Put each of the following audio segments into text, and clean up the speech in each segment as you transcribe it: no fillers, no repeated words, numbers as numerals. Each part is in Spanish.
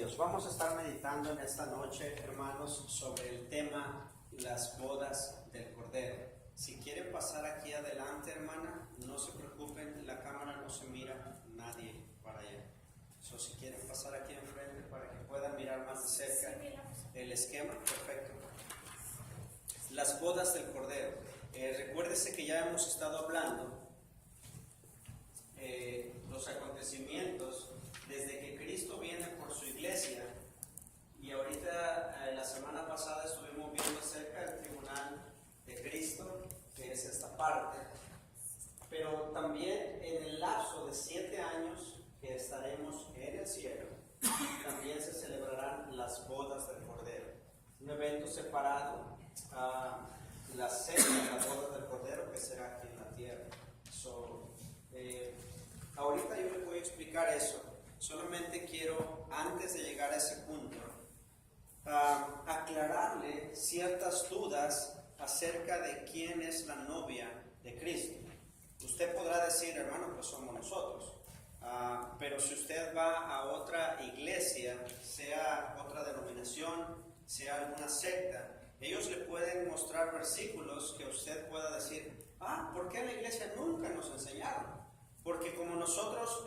Dios, vamos a estar meditando en esta noche, hermanos, sobre el tema las bodas del Cordero. Si quieren pasar aquí adelante, hermana, no se preocupen, la cámara no se mira nadie para allá. Si quieren pasar aquí enfrente para que puedan mirar más de cerca el esquema, perfecto. Las bodas del Cordero. Recuérdese que ya hemos estado hablando los acontecimientos desde que Cristo viene por su iglesia, y ahorita la semana pasada estuvimos viendo acerca del tribunal de Cristo, que es esta parte, pero también en el lapso de 7 años que estaremos en el cielo, también se celebrarán las bodas del Cordero, un evento separado a la cena de las bodas del Cordero que será aquí en la tierra. Ahorita yo les voy a explicar eso. Solamente quiero, antes de llegar a ese punto, aclararle ciertas dudas acerca de quién es la novia de Cristo. Usted podrá decir, hermano, pues somos nosotros. Pero si usted va a otra iglesia, sea otra denominación, sea alguna secta, ellos le pueden mostrar versículos que usted pueda decir, ¿por qué en la iglesia nunca nos enseñaron? Porque como nosotros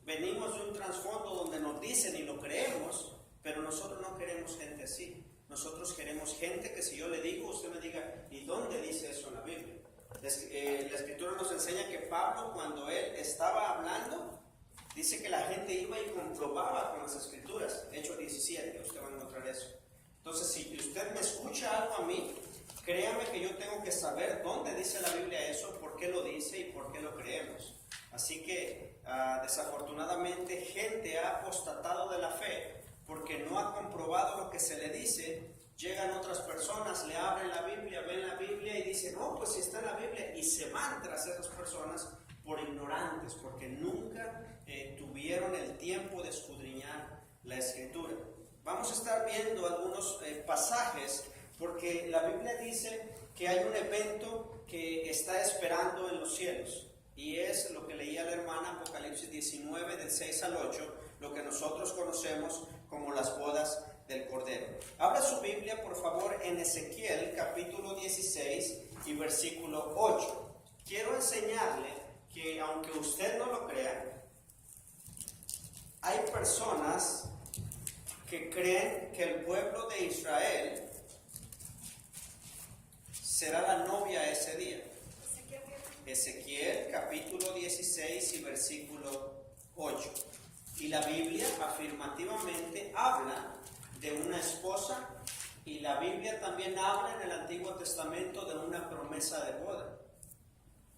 venimos de un trasfondo donde nos dicen y lo creemos, pero nosotros no queremos gente así. Nosotros queremos gente que si yo le digo, usted me diga, ¿y dónde dice eso en la Biblia? La Escritura nos enseña que Pablo, cuando él estaba hablando, dice que la gente iba y comprobaba con las Escrituras. Hechos 17, usted va a encontrar eso. Entonces, si usted me escucha algo a mí, créame que yo tengo que saber dónde dice la Biblia eso, por qué lo dice y por qué lo creemos. Así que desafortunadamente gente ha apostatado de la fe porque no ha comprobado lo que se le dice. Llegan otras personas, le abren la Biblia, ven la Biblia y dicen, no, pues si está en la Biblia, y se van tras esas personas por ignorantes, porque nunca tuvieron el tiempo de escudriñar la Escritura. Vamos a estar viendo algunos pasajes, porque la Biblia dice que hay un evento que está esperando en los cielos, y es lo que leía la hermana, Apocalipsis 19, del 6 al 8, lo que nosotros conocemos como las bodas del Cordero. Abra su Biblia, por favor, en Ezequiel, capítulo 16 y versículo 8. Quiero enseñarle que, aunque usted no lo crea, hay personas que creen que el pueblo de Israel será la novia ese día. Ezequiel capítulo 16 y versículo 8. Y la Biblia afirmativamente habla de una esposa, y la Biblia también habla en el Antiguo Testamento de una promesa de boda.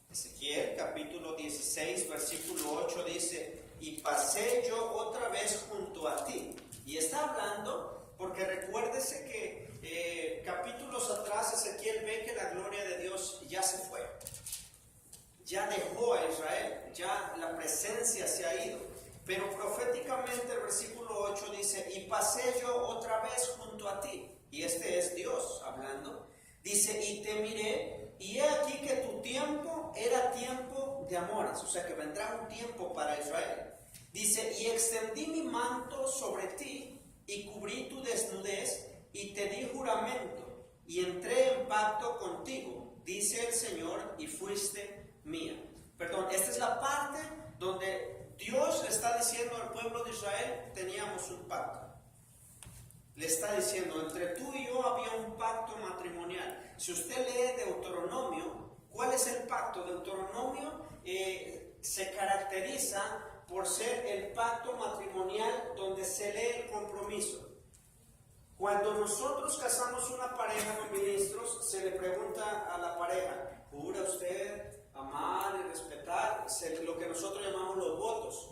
Ezequiel capítulo 16 versículo 8 dice, y pasé yo otra vez junto a ti. Y está hablando porque recuérdese que capítulos atrás Ezequiel ve que la gloria de Dios ya se fue. Ya dejó a Israel, ya la presencia se ha ido. Pero proféticamente el versículo 8 dice, y pasé yo otra vez junto a ti. Y este es Dios hablando. Dice, y te miré, y he aquí que tu tiempo era tiempo de amores. O sea que vendrá un tiempo para Israel. Dice, y extendí mi manto sobre ti, y cubrí tu desnudez, y te di juramento, y entré en pacto contigo, dice el Señor, y fuiste mía. Perdón, esta es la parte donde Dios le está diciendo al pueblo de Israel, teníamos un pacto. Le está diciendo, entre tú y yo había un pacto matrimonial. Si usted lee Deuteronomio, ¿cuál es el pacto? Deuteronomio se caracteriza por ser el pacto matrimonial donde se lee el compromiso. Cuando nosotros casamos una pareja de ministros, se le pregunta a la pareja, ¿jura usted amar y respetar? Lo que nosotros llamamos los votos.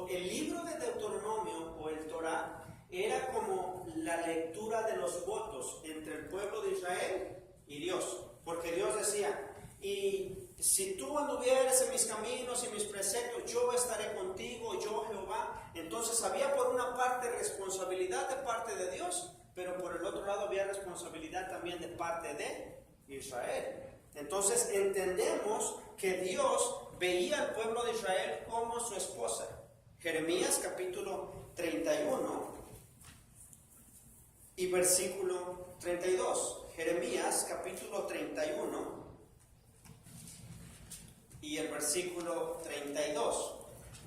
El libro de Deuteronomio o el Torá era como la lectura de los votos entre el pueblo de Israel y Dios, porque Dios decía, y si tú anduvieres en mis caminos y mis preceptos, yo estaré contigo, yo Jehová. Entonces había por una parte responsabilidad de parte de Dios, pero por el otro lado había responsabilidad también de parte de Israel. Entonces entendemos que Dios veía al pueblo de Israel como su esposa. Jeremías capítulo 31 y versículo 32. Jeremías capítulo 31 y el versículo 32.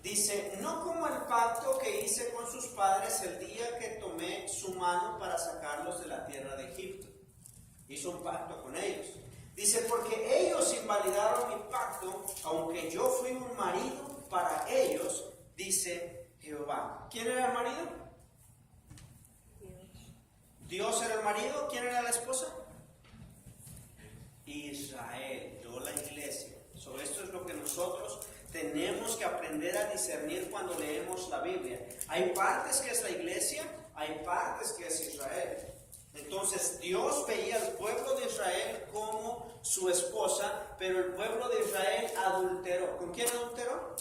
Dice, no como el pacto que hice con sus padres el día que tomé su mano para sacarlos de la tierra de Egipto. Hizo un pacto con ellos. Dice, porque ellos invalidaron mi pacto, aunque yo fui un marido para ellos, dice Jehová. ¿Quién era el marido? Dios era el marido. ¿Quién era la esposa? Israel, no la iglesia. Esto es lo que nosotros tenemos que aprender a discernir cuando leemos la Biblia. Hay partes que es la iglesia, hay partes que es Israel. Entonces Dios veía al pueblo de Israel como su esposa, pero el pueblo de Israel adulteró. ¿Con quién adulteró?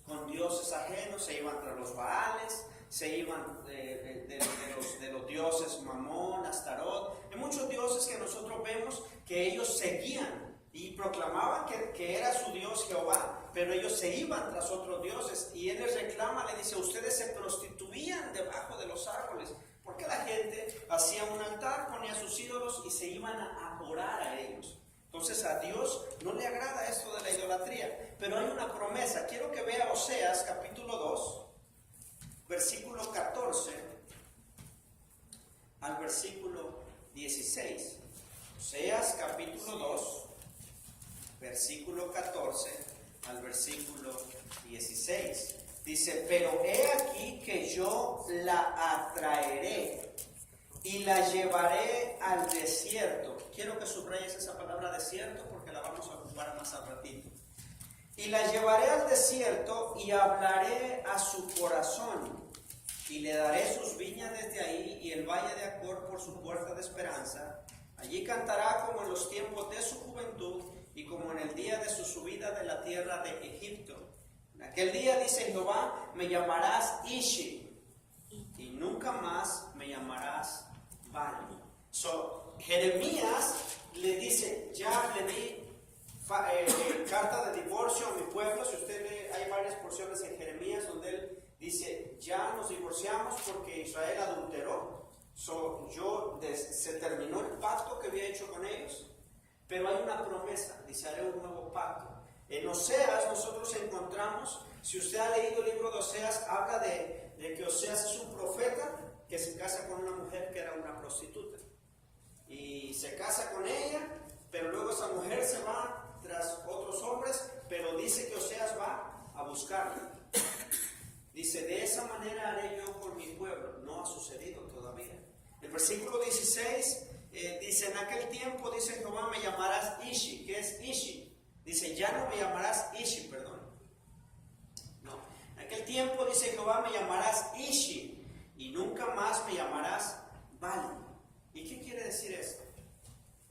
Con dioses ajenos. Se iban tras los Baales, se iban de los dioses Mamón, Astarot. Hay muchos dioses que nosotros vemos que ellos seguían y proclamaban que era su Dios Jehová, pero ellos se iban tras otros dioses. Y él les reclama, le dice, ustedes se prostituían debajo de los árboles. Porque la gente hacía un altar, ponía sus ídolos y se iban a orar a ellos. Entonces a Dios no le agrada esto de la idolatría. Pero hay una promesa. Quiero que vea Oseas capítulo 2, versículo 14 al versículo 16. Oseas capítulo 2, versículo 14 al versículo 16. Dice, pero he aquí que yo la atraeré y la llevaré al desierto. Quiero que subrayes esa palabra desierto porque la vamos a ocupar más al ratito. Y la llevaré al desierto y hablaré a su corazón y le daré sus viñas desde ahí y el valle de Acor por su puerta de esperanza. Allí cantará como en los tiempos de su juventud y como en el día de su subida de la tierra de Egipto. En aquel día, dice Jehová, me llamarás Ishi y nunca más me llamarás Bali. Jeremías le dice, ya le di carta de divorcio a mi pueblo. Si usted lee, hay varias porciones en Jeremías donde él dice, ya nos divorciamos porque Israel adulteró. Se terminó el pacto que había hecho con ellos. Pero hay una promesa, dice, haré un nuevo pacto. En Oseas nosotros encontramos, si usted ha leído el libro de Oseas, habla de que Oseas es un profeta que se casa con una mujer que era una prostituta. Y se casa con ella, pero luego esa mujer se va tras otros hombres, pero dice que Oseas va a buscarla. Dice, de esa manera haré yo con mi pueblo. No ha sucedido todavía. El versículo 16 dice, en aquel tiempo, dice Jehová, me llamarás Ishi. ¿Qué es Ishi? Dice, ya no me llamarás Ishi, perdón. No. En aquel tiempo, dice Jehová, me llamarás Ishi y nunca más me llamarás Bali. ¿Y qué quiere decir esto?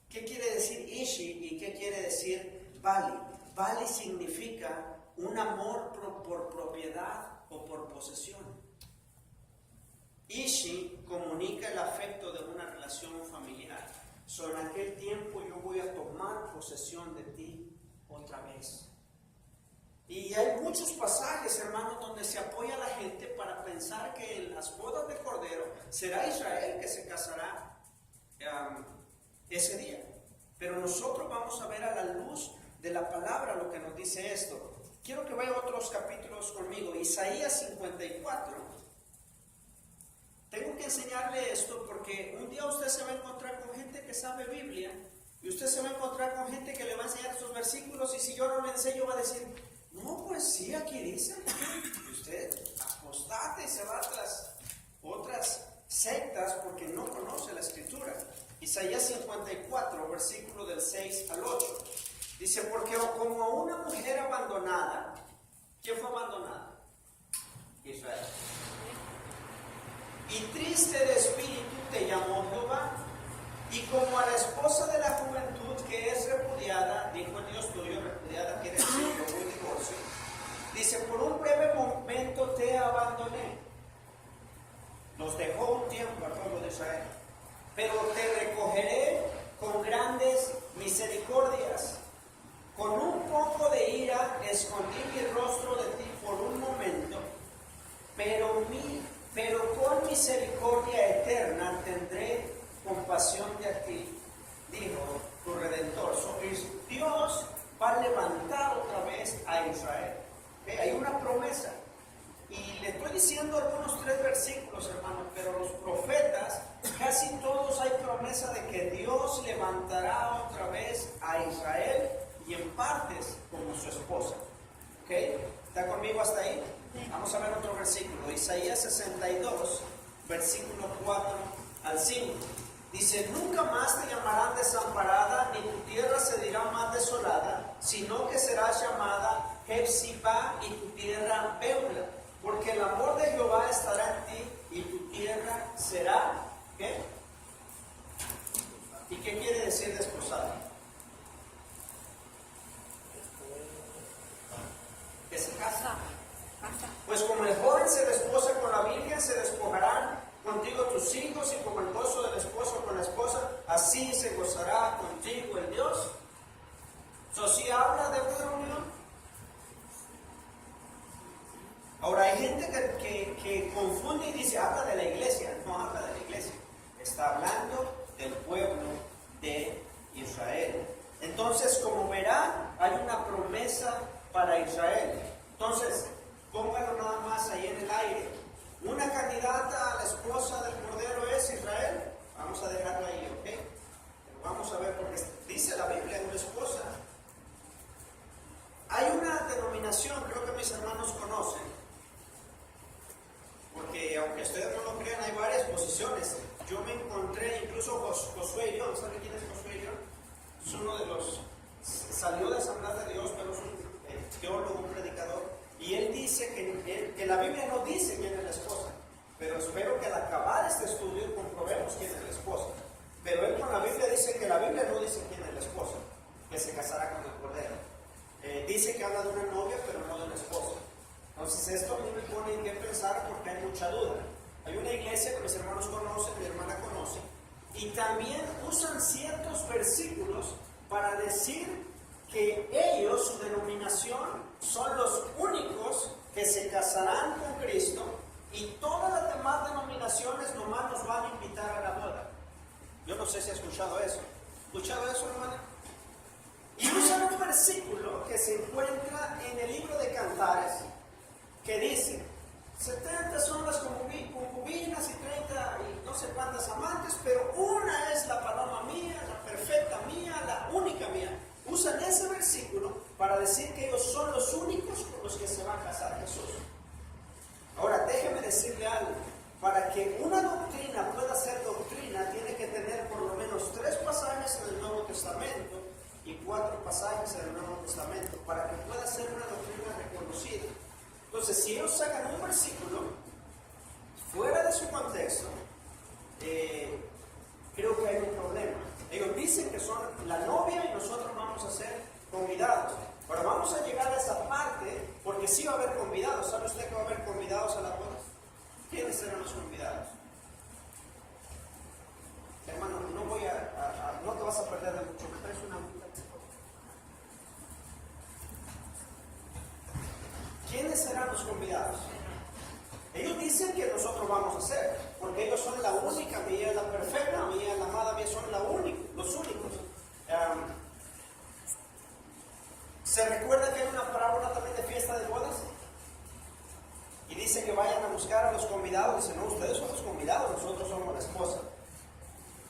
¿Qué quiere decir Ishi y qué quiere decir Bali? Bali significa un amor por propiedad o por posesión. Ishi comunica el afecto de una relación familiar. En aquel tiempo yo voy a tomar posesión de ti otra vez. Y hay muchos pasajes, hermanos, donde se apoya a la gente para pensar que en las bodas de Cordero será Israel que se casará ese día. Pero nosotros vamos a ver a la luz de la palabra lo que nos dice esto. Quiero que vaya otros capítulos conmigo. Isaías 54. Tengo que enseñarle esto porque un día usted se va a encontrar con gente que sabe Biblia y usted se va a encontrar con gente que le va a enseñar estos versículos y si yo no le enseño va a decir, no, pues sí, aquí dice. Y usted apostate y se va tras otras sectas porque no conoce la escritura. Isaías 54, versículo del 6 al 8. Dice, porque como una mujer abandonada, ¿quién fue abandonada? Israel. Y triste de espíritu te llamó Jehová, y como a la esposa de la juventud que es repudiada, dijo el Dios tuyo, repudiada quiere decir por un divorcio, dice, por un breve momento te abandoné. Nos dejó un tiempo al pueblo de Israel, pero te recogeré con grandes misericordias. Con un poco de ira escondí mi rostro de ti por un momento, pero con mi misericordia eterna tendré compasión de ti, dijo tu Redentor. Dios va a levantar otra vez a Israel. Hay una promesa. Y le estoy diciendo algunos 3 versículos, hermanos, pero los profetas, casi todos hay promesa de que Dios levantará otra vez a Israel y en partes como su esposa. ¿Ok? ¿Está conmigo hasta ahí? Vamos a ver otro versículo. Isaías 62, versículo 4 al 5. Dice, nunca más te llamarán desamparada, ni tu tierra se dirá más desolada, sino que serás llamada Hephzibah y tu tierra Beula. Porque el amor de Jehová estará en ti y tu tierra será, ¿qué? ¿Y qué quiere decir desposada? Que se casa. Pues como el joven se desposa con la virgen, se despojarán contigo tus hijos, y como el gozo del esposo con la esposa, así se gozará contigo el Dios. ¿So sí habla de una unión? Ahora hay gente que confunde y dice, habla de la iglesia. No habla de la iglesia. Está hablando del pueblo de Israel. Entonces, como verán, hay una promesa para Israel. Entonces, póngalo nada más ahí en el aire. Una candidata a la esposa del Cordero es Israel. Vamos a dejarlo ahí, ¿ok? Pero vamos a ver, porque dice la Biblia, una esposa. Hay una denominación, creo que mis hermanos conocen, porque aunque ustedes no lo crean, hay varias posiciones. Yo me encontré, incluso Josué Irión, ¿sabe quién es Josué Irión? Es uno de los, salió de Asamblea de Dios, pero es un teólogo, un predicador, y él dice que la Biblia no dice quién es la esposa, pero espero que al acabar este estudio comprobemos quién es la esposa. Pero él con la Biblia dice que la Biblia no dice quién es la esposa, que se casará con el Cordero. Dice que habla de una novia, pero no de una esposa. Entonces esto a mí me pone en qué pensar, porque hay mucha duda. Hay una iglesia que mis hermanos conocen, mi hermana conoce, y también usan ciertos versículos para decir que ellos, su denominación, son los únicos que se casarán con Cristo, y todas las demás denominaciones nomás nos van a invitar a la boda. Yo no sé si ha escuchado eso. ¿Escuchado eso, hermana? Y usan un versículo que se encuentra en el libro de Cantares, que dice, 70 son las concubinas y 30 y no sé cuántas amantes, pero una es la paloma mía, la perfecta mía, la única mía. Usan ese versículo para decir que ellos son los únicos con los que se va a casar Jesús. Ahora, déjeme decirle algo. Para que una doctrina pueda ser doctrina, tiene que tener por lo menos 3 pasajes en el Nuevo Testamento y 4 pasajes en el Nuevo Testamento, para que pueda ser una doctrina reconocida. Entonces, si ellos sacan un versículo fuera de su contexto, creo que hay un problema. Ellos dicen que son la novia y nosotros vamos a ser convidados. Pero vamos a llegar a esa parte, porque sí va a haber convidados. ¿Sabe usted que va a haber convidados a la boda? ¿Quiénes serán los convidados? Hermano, no te vas a perder de mucho. ¿Me traes una agüita? ¿Quiénes serán los convidados? Ellos dicen que nosotros vamos a ser, porque ellos son la única mía, la perfecta mía, la amada mía, son los únicos. ¿Se recuerda que hay una parábola también de fiesta de bodas? Y dice que vayan a buscar a los convidados. Dice, no, ustedes son los convidados, nosotros somos la esposa.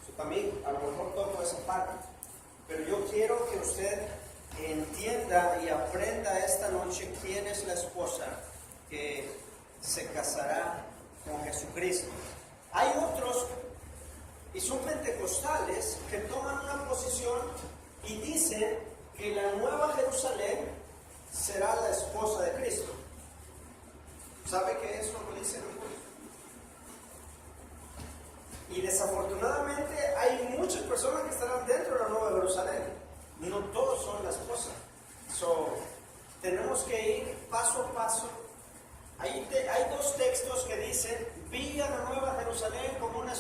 Yo también, a lo mejor toco esa parte. Pero yo quiero que usted entienda y aprenda esta noche quién es la esposa que se casará con Jesucristo. Hay otros, y son pentecostales, que toman una posición y dicen que la nueva Jerusalén será la esposa de Cristo. ¿Sabe que eso lo dice el Biblia? Y desafortunadamente hay muchas personas que estarán dentro de la nueva Jerusalén. No todos son la esposa. Tenemos que ir paso a paso. Hay 2 textos que dicen, vi a la nueva Jerusalén como una,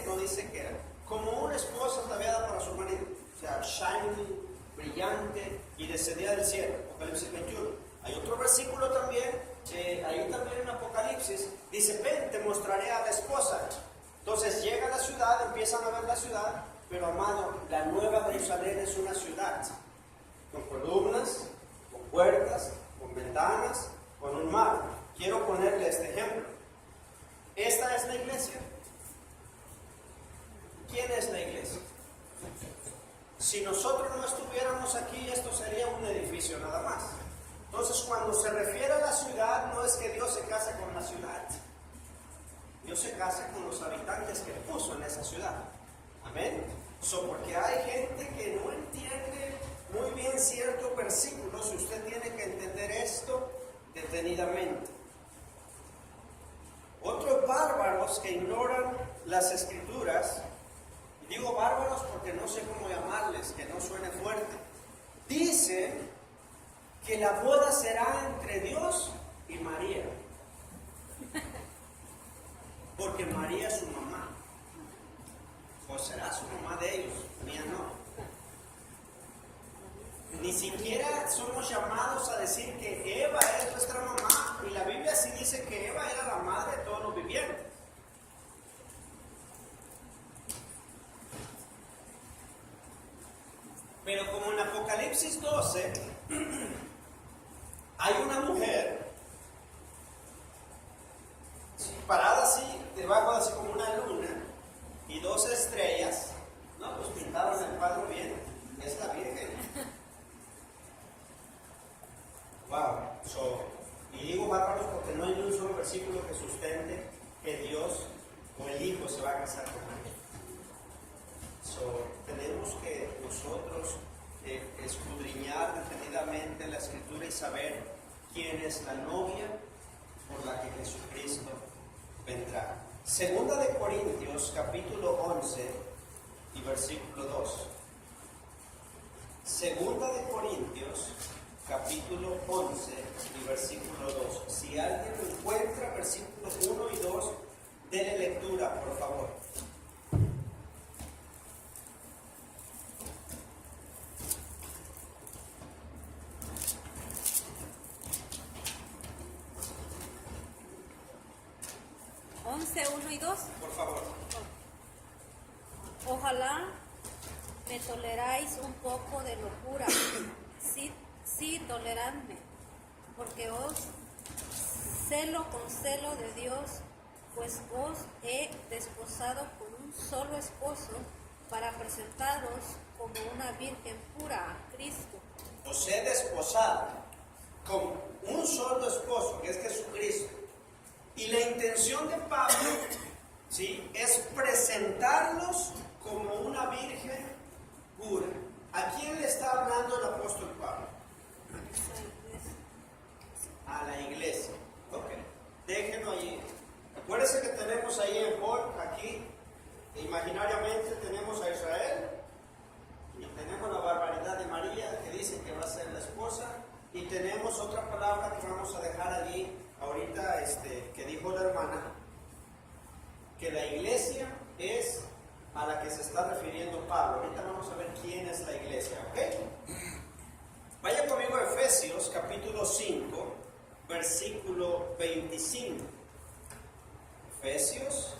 no dice que era, como una esposa ataviada para su marido. O sea, shiny, brillante, y descendía del cielo. Apocalipsis 21. Hay otro versículo también, ahí también en Apocalipsis, dice, ven, te mostraré a la esposa. Entonces llega a la ciudad, empiezan a ver la ciudad, pero amado, la Nueva Jerusalén es una ciudad con columnas, con puertas, con ventanas, con un mar. Quiero ponerle este ejemplo. Esta es la iglesia. ¿Quién es la iglesia? Si nosotros no estuviéramos aquí, esto sería un edificio nada más. Entonces, cuando se refiere a la ciudad, no es que Dios se case con la ciudad. Dios se casa con los habitantes que puso en esa ciudad. Amén. Porque hay gente que no entiende muy bien ciertos versículos y usted tiene que entender esto detenidamente. Otros bárbaros que ignoran las escrituras, y digo bárbaros porque no sé cómo llamarles, que no suene fuerte, dicen que la boda será entre Dios y María, porque María es su mamá, o será su mamá de ellos, mía no. Ni siquiera somos llamados a decir que Eva es nuestra mamá, y la Biblia sí dice que Eva era la madre de todos los vivientes. Pero como en Apocalipsis 12 hay una mujer parada así, debajo así como una luna y dos estrellas, no, pues pintaron el cuadro bien, es la Virgen. Wow. Y digo bárbaros porque no hay ni un solo versículo que sustente que Dios o el Hijo se va a casar con ella. Tenemos que nosotros escudriñar detenidamente la Escritura y saber quién es la novia por la que Jesucristo vendrá. Segunda de Corintios, capítulo 11 y versículo 2. Segunda de Corintios, capítulo 11 y versículo 2. Si alguien encuentra versículos 1 y 2, denle lectura, por favor. ¿11, 1 y 2? Por favor. Ojalá me toleráis un poco de locura. Sí, toleradme, porque os celo con celo de Dios, pues os he desposado con un solo esposo para presentaros como una virgen pura a Cristo. Os he desposado con un solo esposo, que es Jesucristo. Y la intención de Pablo, ¿sí?, es presentarlos como una virgen pura. ¿A quién le está hablando el apóstol Pablo? A la iglesia. Ok, déjenlo allí. Acuérdense que tenemos ahí en Paul, aquí, imaginariamente tenemos a Israel, y tenemos la barbaridad de María, que dice que va a ser la esposa, y tenemos otra palabra que vamos a dejar allí ahorita, que dijo la hermana, que la iglesia es a la que se está refiriendo Pablo. Ahorita vamos a ver quién es la iglesia, ¿ok? Vaya conmigo a Efesios capítulo 5, versículo 25. Efesios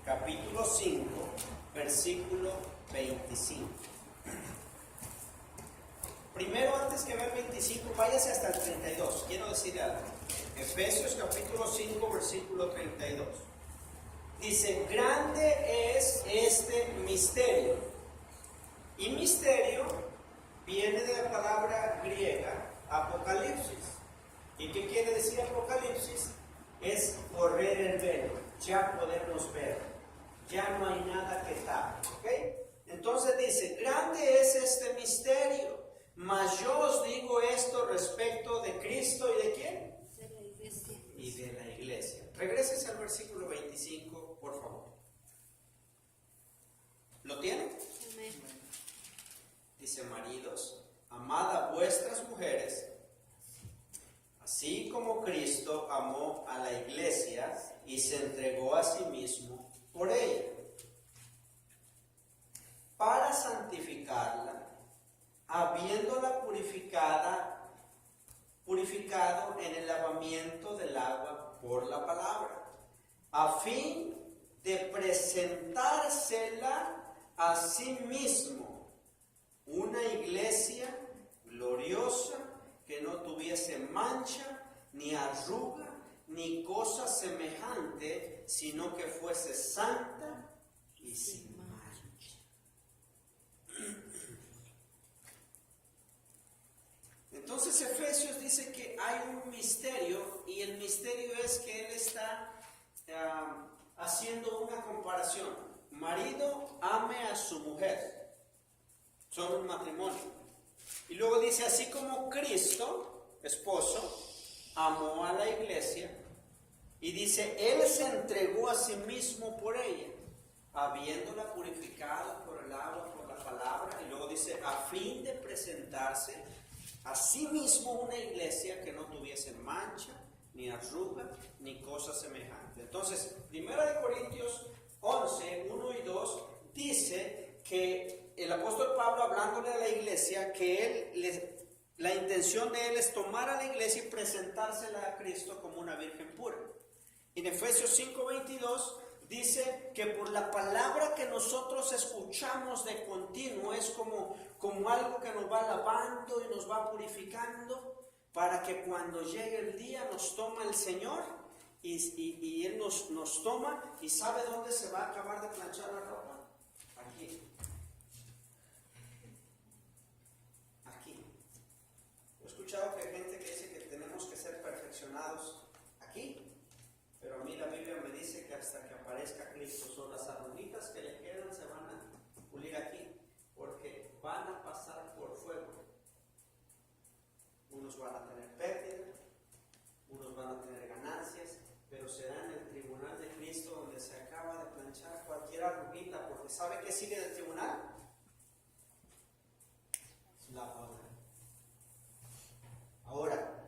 capítulo 5, versículo 25. Primero, antes que ver 25, váyase hasta el 32. Quiero decir algo. Efesios capítulo 5, versículo 32. Dice, grande es este misterio. Y misterio viene de la palabra griega apocalipsis. ¿Y qué quiere decir apocalipsis? Es correr el velo, ya podernos ver. Ya no hay nada que tape. ¿Okay? Entonces dice, grande es este misterio. Mas yo os digo esto respecto de Cristo y de quién? De la iglesia. Y de la iglesia. Regrésese al versículo 25, por favor. ¿Lo tiene? Amén. Dice, maridos, amad a vuestras mujeres, así como Cristo amó a la iglesia y se entregó a sí mismo por ella, para santificarla, habiéndola purificado en el lavamiento del agua por la palabra, a fin de presentársela a sí mismo, una iglesia gloriosa, que no tuviese mancha, ni arruga, ni cosa semejante, sino que fuese santa y sin mancha. Entonces Efesios dice que hay un misterio, y el misterio es que él está haciendo una comparación. Marido ame a su mujer, son un matrimonio. Y luego dice, así como Cristo, esposo, amó a la iglesia, y dice, Él se entregó a sí mismo por ella, habiéndola purificado por el agua, por la palabra, y luego dice, a fin de presentarse a sí mismo una iglesia que no tuviese mancha, ni arruga, ni cosa semejante. Entonces, 1 Corintios 11, 1 y 2, dice que el apóstol Pablo, hablándole a la iglesia, que la intención de él es tomar a la iglesia y presentársela a Cristo como una virgen pura. En Efesios 5:22 dice que por la palabra que nosotros escuchamos de continuo es como algo que nos va lavando y nos va purificando, para que cuando llegue el día nos toma el Señor y Él nos toma, y sabe dónde se va a acabar de planchar la ropa. Aquí. He escuchado que hay gente que dice que tenemos que ser perfeccionados aquí, pero a mí la Biblia me dice que hasta que aparezca Cristo, son las arruguitas que le quedan se van a pulir aquí, porque van a pasar por fuego. Unos van a tener pérdida, unos van a tener ganancias, pero será en el tribunal de Cristo donde se acaba de planchar cualquier arruguita, porque ¿sabe qué sigue del tribunal? La boda. Ahora,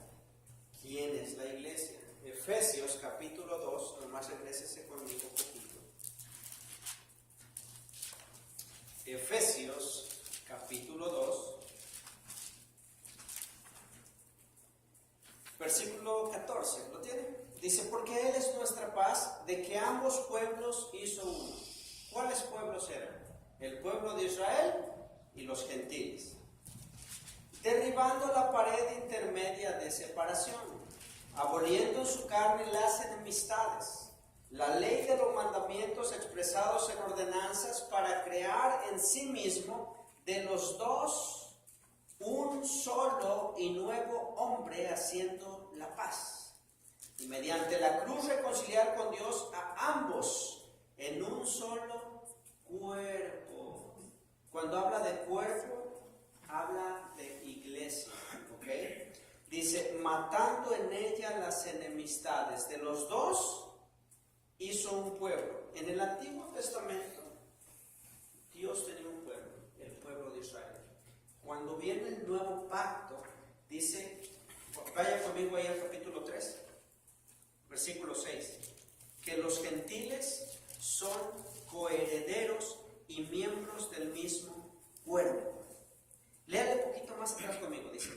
¿quién es la iglesia? Efesios capítulo 2, nomás regrésese conmigo un poquito. Efesios capítulo 2, versículo 14, ¿lo tiene? Dice, porque Él es nuestra paz, de que ambos pueblos hizo uno. ¿Cuáles pueblos eran? El pueblo de Israel y los gentiles. Derribando la pared intermedia de separación, aboliendo en su carne las enemistades, la ley de los mandamientos expresados en ordenanzas, para crear en sí mismo de los dos un solo y nuevo hombre, haciendo la paz, y mediante la cruz reconciliar con Dios a ambos en un solo cuerpo. Cuando habla de cuerpo, habla de iglesia, ¿ok? Dice, matando en ella las enemistades. De los dos hizo un pueblo. En el Antiguo Testamento, Dios tenía un pueblo, el pueblo de Israel. Cuando viene el nuevo pacto, dice, vaya conmigo ahí al capítulo 3, versículo 6, que los gentiles son coherederos y miembros del mismo cuerpo. Léale un poquito más atrás conmigo, dice,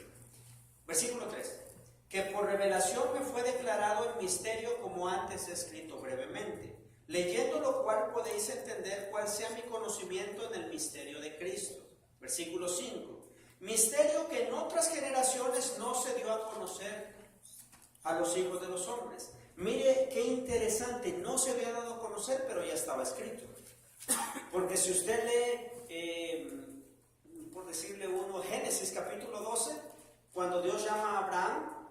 versículo 3, que por revelación me fue declarado el misterio, como antes escrito brevemente, leyendo lo cual podéis entender cuál sea mi conocimiento en el misterio de Cristo. Versículo 5, misterio que en otras generaciones no se dio a conocer a los hijos de los hombres. Mire qué interesante, no se había dado a conocer, pero ya estaba escrito. Porque si usted lee, por decirle uno, Génesis capítulo 12, cuando Dios llama a Abraham,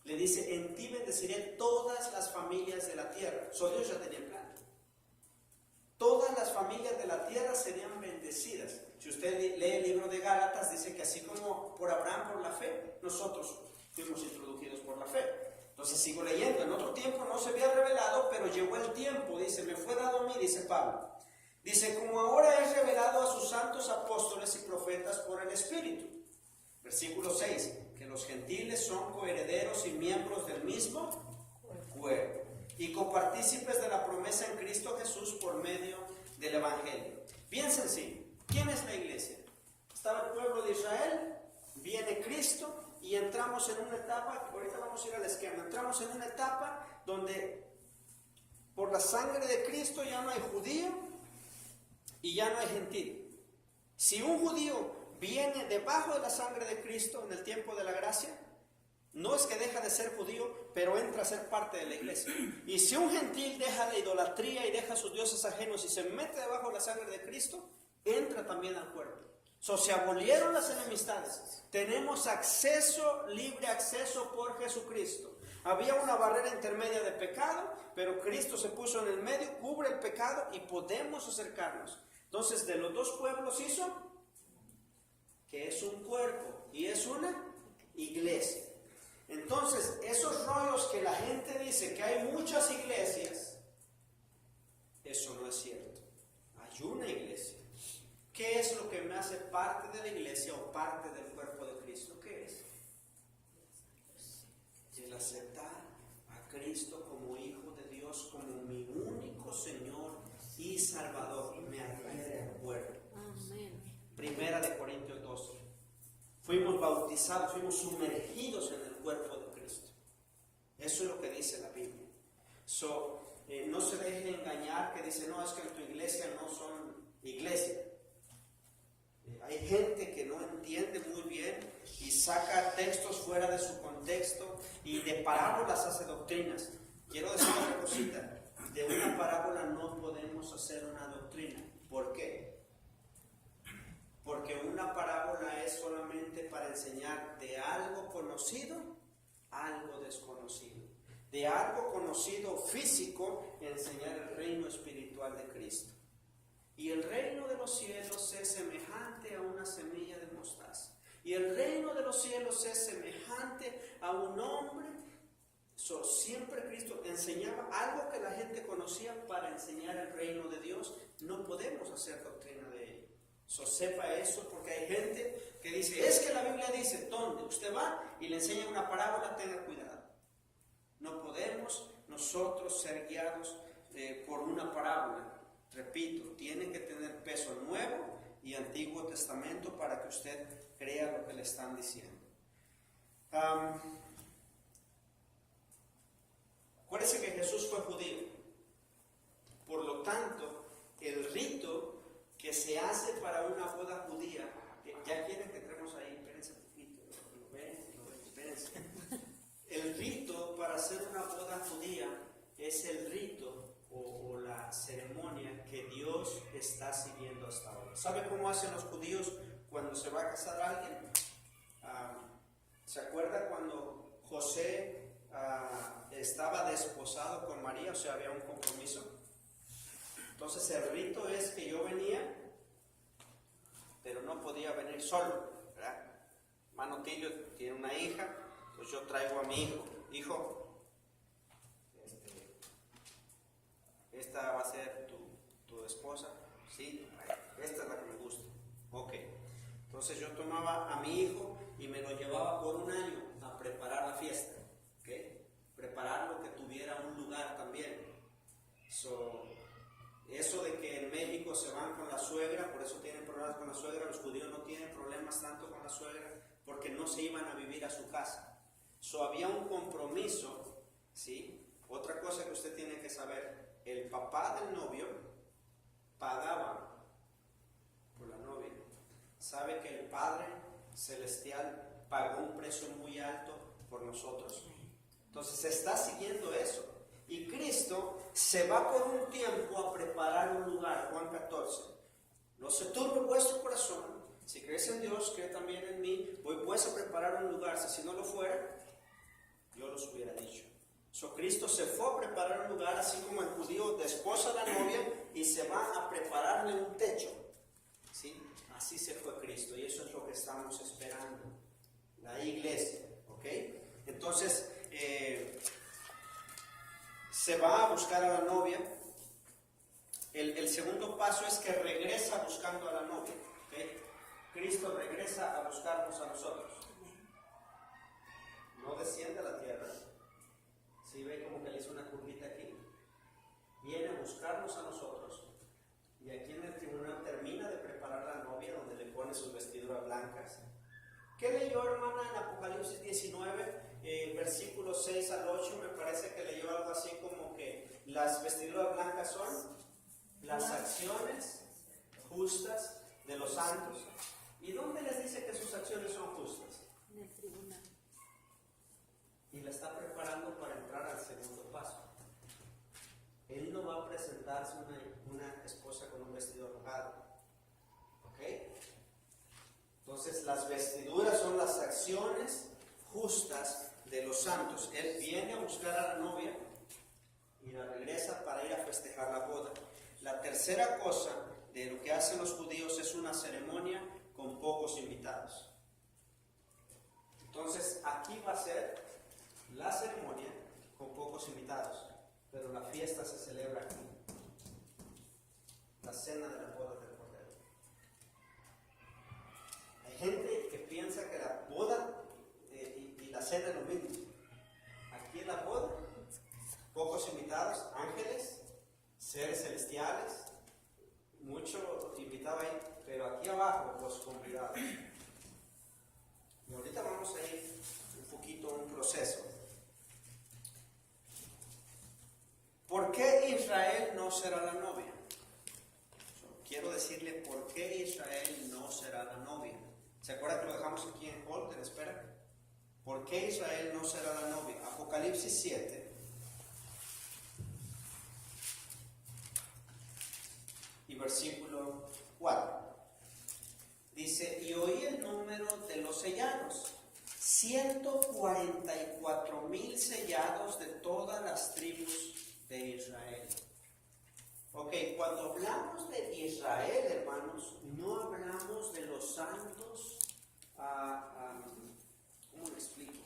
le dice, en ti bendeciré todas las familias de la tierra. Dios ya tenía el plan. Todas las familias de la tierra serían bendecidas. Si usted lee el libro de Gálatas, dice que así como por Abraham por la fe, nosotros fuimos introducidos por la fe. Entonces sigo leyendo, en otro tiempo no se había revelado, pero llegó el tiempo, dice, me fue dado a mí, dice Pablo. Dice, como ahora es revelado a sus santos apóstoles y profetas por el Espíritu. Versículo 6, que los gentiles son coherederos y miembros del mismo cuerpo, y copartícipes de la promesa en Cristo Jesús por medio del Evangelio. Bien sencillo, ¿quién es la iglesia? Estaba el pueblo de Israel, viene Cristo, y entramos en una etapa, ahorita vamos a ir al esquema, entramos en una etapa donde Por la sangre de Cristo ya no hay judío y ya no hay gentil. Si un judío viene debajo de la sangre de Cristo en el tiempo de la gracia, no es que deja de ser judío, pero entra a ser parte de la iglesia. Y si un gentil deja la idolatría y deja sus dioses ajenos y se mete debajo de la sangre de Cristo, entra también al cuerpo. Se abolieron las enemistades. Tenemos acceso, libre acceso por Jesucristo. Había una barrera intermedia de pecado, pero Cristo se puso en el medio, cubre el pecado y podemos acercarnos. Entonces, de los dos pueblos hizo que es un cuerpo y es una iglesia. Entonces, esos rollos que la gente dice que hay muchas iglesias, eso no es cierto. Hay una iglesia. ¿Qué es lo que me hace parte de la iglesia o parte del cuerpo de Cristo? ¿Qué es? El aceptar a Cristo como Hijo de Dios, como mi único Señor y Salvador. Me adhiere al cuerpo. Primera de Corintios 12. Fuimos bautizados, fuimos sumergidos en el cuerpo de Cristo. Eso es lo que dice la Biblia. No se deje engañar que dice, no, es que en tu iglesia no son iglesia. Hay gente que no entiende muy bien y saca textos fuera de su contexto y de parábolas hace doctrinas. Quiero decir una cosita, de una parábola no podemos hacer una doctrina. ¿Por qué? Porque una parábola es solamente para enseñar de algo conocido, algo desconocido. De algo conocido físico, enseñar el reino espiritual de Cristo. Y el reino de los cielos es semejante a una semilla de mostaza. Y el reino de los cielos es semejante a un hombre. Siempre Cristo enseñaba algo que la gente conocía para enseñar el reino de Dios. No podemos hacer doctrina de ello. Sepa eso, porque hay gente que dice, es que la Biblia dice, ¿dónde? Usted va y le enseña una parábola, tenga cuidado. No podemos nosotros ser guiados por una parábola. Repito, tiene que tener peso Nuevo y Antiguo Testamento para que usted crea lo que le están diciendo. Acuérdese que Jesús fue judío. Por lo tanto, el rito que se hace para una boda judía, ya quieren que entremos ahí, espérense un poquito, lo ven, espérense. El rito para hacer una boda judía es el rito o la ceremonia que Dios está siguiendo hasta ahora. ¿Sabe cómo hacen los judíos cuando se va a casar a alguien? ¿Se acuerda cuando José estaba desposado con María? O sea, había un compromiso. Entonces el rito es que yo venía, pero no podía venir solo, ¿verdad? Hermano Tilio tiene una hija, entonces yo traigo a mi hijo, esta va a ser tu esposa, sí, esta es la que me gusta, ok. Entonces yo tomaba a mi hijo y me lo llevaba por un año a preparar la fiesta, ¿ok? Prepararlo que tuviera un lugar también. Eso de que en México se van con la suegra, por eso tienen problemas con la suegra, los judíos no tienen problemas tanto con la suegra, porque no se iban a vivir a su casa. Había un compromiso, ¿sí? Otra cosa que usted tiene que saber, el papá del novio pagaba por la novia. Sabe que el Padre Celestial pagó un precio muy alto por nosotros. Entonces se está siguiendo eso. Y Cristo se va por un tiempo a preparar un lugar, Juan 14. No se turbe vuestro corazón. Si crees en Dios, cree también en mí. Voy pues a preparar un lugar. Si no lo fuera, yo los hubiera dicho. Cristo se fue a preparar un lugar, así como el judío desposa a la novia y se va a prepararle un techo. ¿Sí? Así se fue Cristo y eso es lo que estamos esperando. La iglesia. ¿Ok? Entonces, se va a buscar a la novia. El segundo paso es que regresa buscando a la novia. ¿Okay? Cristo regresa a buscarnos a nosotros. No desciende a la tierra. Si ve como que le hizo una curvita aquí. Viene a buscarnos a nosotros. Y aquí en el tribunal termina de preparar a la novia, donde le pone sus vestiduras blancas. ¿Qué leyó, hermana, en Apocalipsis 19, versículos 6 al 8? Me parece que leyó algo así como que Las vestiduras blancas son las acciones justas de los santos. ¿Y dónde les dice que sus acciones son justas? En el tribunal. Y la está preparando para entrar al segundo paso. Él no va a presentarse una esposa con un vestido rojado. ¿Ok? Entonces las vestiduras son las acciones justas de los santos. Él viene a buscar a la novia y la regresa para ir a festejar la boda. La tercera cosa de lo que hacen los judíos es una ceremonia con pocos invitados. Entonces aquí va a ser la ceremonia con pocos invitados, pero la fiesta se celebra aquí. La cena de la boda del Cordero. Hay gente que piensa que la boda y la cena es lo mismo. Aquí en la boda, pocos invitados, ángeles, seres celestiales, mucho invitado ahí, pero aquí abajo los convidados. Y ahorita vamos a ir un poquito a un proceso. ¿Por qué Israel no será la novia? Quiero decirle por qué Israel no será la novia. ¿Se acuerda que lo dejamos aquí en hold, en espera? ¿Por qué Israel no será la novia? Apocalipsis 7. Y versículo 4. Dice, y oí el número de los sellados. 144,000 sellados de todas las tribus de Israel. Ok, cuando hablamos de Israel, hermanos, no hablamos de los santos. ¿Cómo le explico?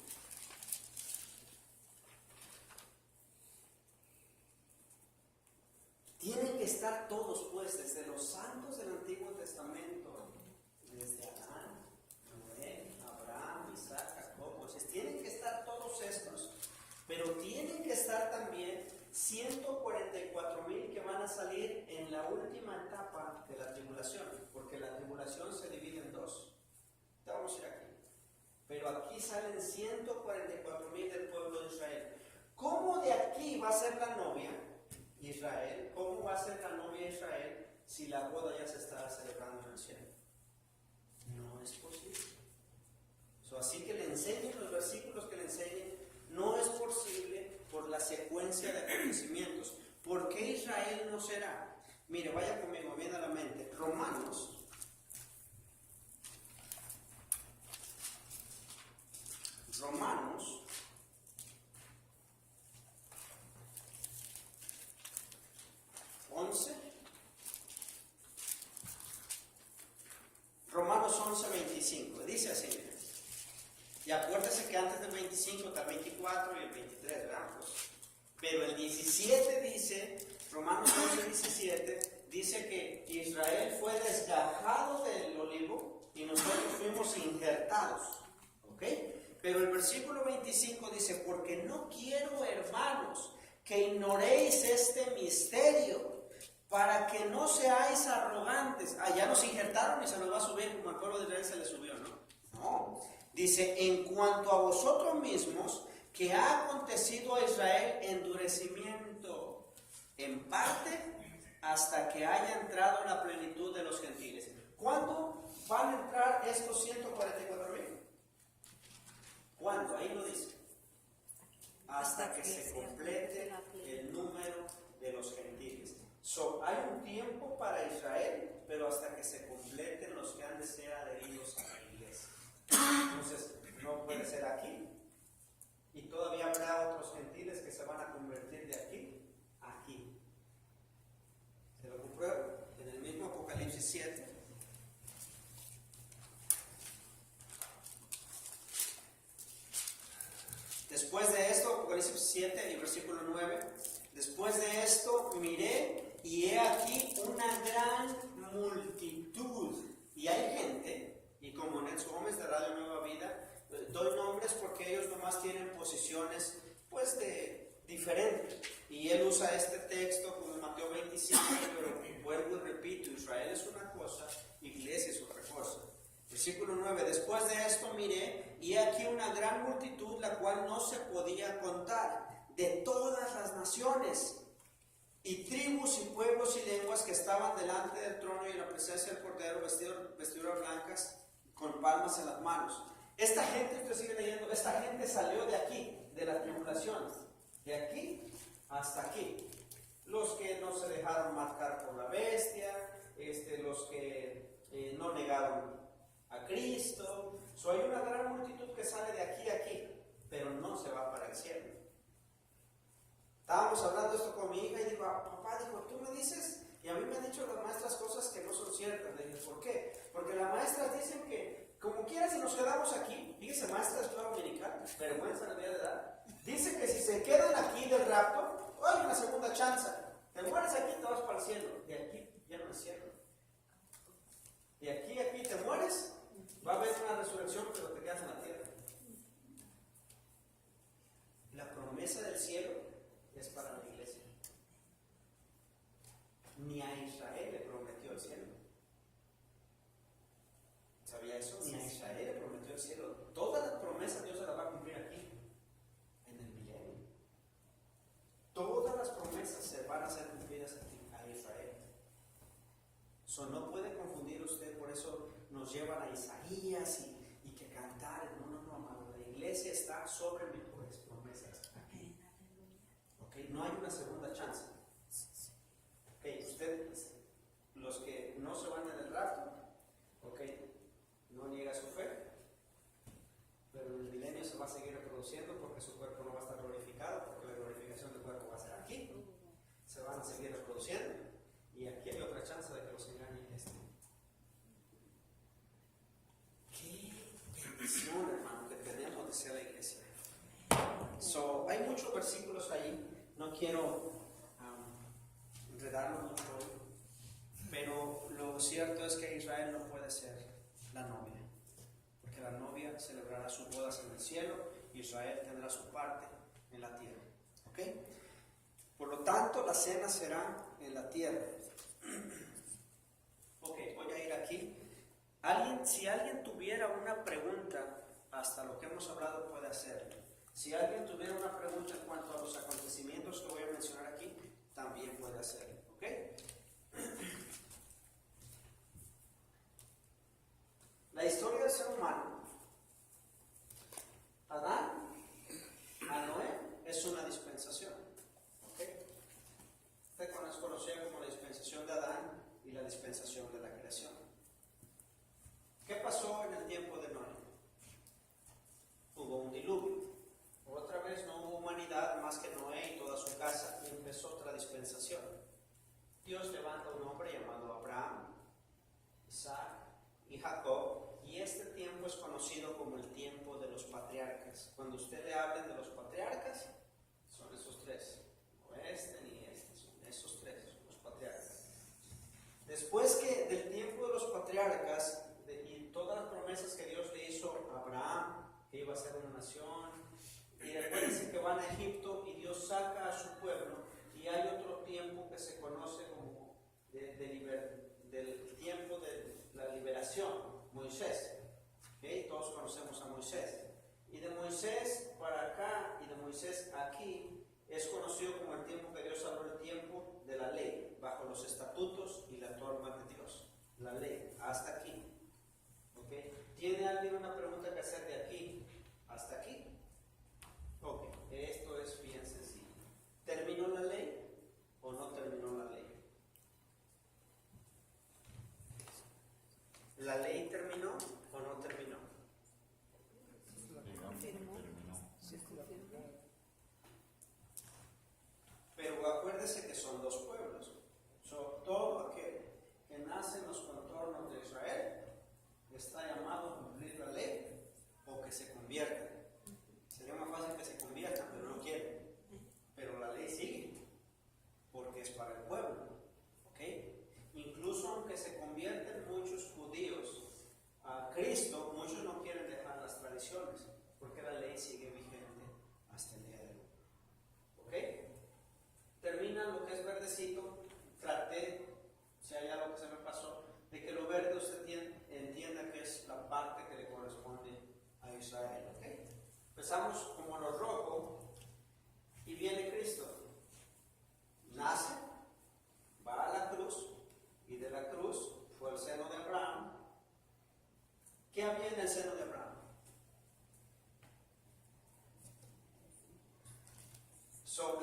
Tienen que estar todos, pues, desde los santos del Antiguo Testamento, desde Adán, Noé, Abraham, Isaac, Jacob, pues, tienen que estar todos estos, pero tienen que estar también 144,000 que van a salir en la última etapa de la tribulación, porque la tribulación se divide en dos. Ya vamos a ir aquí. Pero aquí salen 144,000 del pueblo de Israel. ¿Cómo de aquí va a ser la novia Israel? ¿Cómo va a ser la novia Israel si la boda ya se está celebrando en el cielo? No es posible. Así que le enseñen los versículos que le enseñen. No es posible por la secuencia de acontecimientos. ¿Por qué Israel no será? Mire, vaya conmigo, viene a la mente. Romanos. Romanos 11. Romanos 11:25. Dice así, mire. Y acuérdese que antes del 25 está el 24 y el 23, ¿verdad? Pues, pero el 17 dice, Romanos 11:17, dice que Israel fue desgajado del olivo y nosotros fuimos injertados. ¿Ok? Pero el versículo 25 dice, porque no quiero, hermanos, que ignoréis este misterio, para que no seáis arrogantes. Ya nos injertaron y se nos va a subir, como al pueblo de Israel se le subió, ¿no? No. Dice, en cuanto a vosotros mismos, que ha acontecido a Israel endurecimiento, en parte, hasta que haya entrado en la plenitud de los gentiles. ¿Cuándo van a entrar estos 144,000? ¿Cuándo? Ahí lo dice. Hasta que se complete el número de los gentiles. Hay un tiempo para Israel, pero hasta que se completen los que han de ser adheridos a la iglesia. Entonces, no puede ser aquí. Y todavía habrá otros gentiles que se van a convertir de aquí a aquí. Se lo compruebo en el mismo Apocalipsis 7. Después de esto, Apocalipsis 7 y versículo 9. Después de esto miré y he aquí una gran multitud. Y hay gente, y como Nelson Gómez de Radio Nueva Vida, doy nombres porque ellos nomás tienen posiciones pues diferentes. Y él usa este texto como Mateo 25, pero vuelvo y repito, Israel es una cosa, iglesia es otra cosa. Versículo 9, después de esto miré y aquí una gran multitud, la cual no se podía contar, de todas las naciones estaban delante del trono y en la presencia del Cordero, vestiduras blancas, con palmas en las manos. Esta gente, usted sigue leyendo, esta gente salió de aquí, de la tribulación, de aquí hasta aquí. Los que no se dejaron marcar por la bestia, los que no negaron a Cristo. Hay una gran multitud que sale de aquí a aquí, pero no se va para el cielo. Estábamos hablando esto con mi hija y digo, papá, tú me dices, y a mí me han dicho las maestras cosas que no son ciertas. Le dije, ¿por qué? Porque las maestras dicen que, como quieras, si nos quedamos aquí, fíjese, maestra de escuela dominical, vergüenza en la vida de edad, dice que si se quedan aquí del rapto, hay una segunda chance. Te mueres aquí, te vas para el cielo. De aquí ya no es cielo. De aquí a aquí te mueres, va a haber una resurrección, pero te quedas en la tierra. La promesa del cielo es para la iglesia. Ni a Israel le prometió el cielo. ¿Sabía eso? Ni a Israel le prometió el cielo. Todas las promesas Dios se las va a cumplir aquí, en el milenio. Todas las promesas se van a ser cumplidas a Israel. No puede confundir usted, por eso nos llevan a Isaías y que cantar. No, amado. La iglesia está sobre mejores promesas. Okay, no hay una segunda chance. Ustedes, los que no se van en el rapto, no niega su fe, pero en el milenio se va a seguir reproduciendo porque su cuerpo no va a estar glorificado, porque la glorificación del cuerpo va a ser aquí. Se van a seguir reproduciendo y aquí hay otra chance de que los engañe Qué bendición, hermano, que tenemos de ser la iglesia. Hay muchos versículos ahí, no quiero enredarlo mucho hoy, pero lo cierto es que Israel no puede ser la novia, porque la novia celebrará sus bodas en el cielo y Israel tendrá su parte en la tierra. ¿Ok? Por lo tanto, la cena será en la tierra. Ok, voy a ir aquí. Si alguien tuviera una pregunta, hasta lo que hemos hablado puede hacerlo. Si alguien tuviera una pregunta en cuanto a los acontecimientos que voy a mencionar aquí, también puede hacerlo. ¿Ok? La historia del ser humano, Adán a Noé, es una dispensación. ¿Ok? Usted es conocida como la dispensación de Adán y la dispensación de la creación. ¿Qué pasó en el tiempo de Noé? Hubo un diluvio. Otra vez no hubo humanidad más que Noé y toda su casa, y empezó otra dispensación. Dios levanta a un hombre llamado Abraham, Isaac y Jacob, y este tiempo es conocido como el tiempo de los patriarcas. Cuando usted le hablen de los patriarcas, son esos tres, no este ni este, son esos tres, son los patriarcas. Después que del tiempo de los patriarcas y todas las promesas que Dios le hizo a Abraham, que iba a ser una nación, y recuérdense que van a Egipto y Dios saca a su pueblo, y hay otro tiempo que se conoce como del tiempo de la liberación, Moisés. ¿Okay? Todos conocemos a Moisés. Y de Moisés para acá y de Moisés aquí es conocido como el tiempo que Dios habló, el tiempo de la ley, bajo los estatutos y las normas de Dios. La ley, hasta aquí. ¿Okay? ¿Tiene alguien una pregunta que hacer de aquí hasta aquí? Ok, esto es bien sencillo. ¿Terminó la ley o no terminó la ley? ¿La ley terminó o no terminó? Pero acuérdese que son dos pueblos. Todo aquel que nace en los contornos de Israel está llamado a cumplir la ley o que se convierta.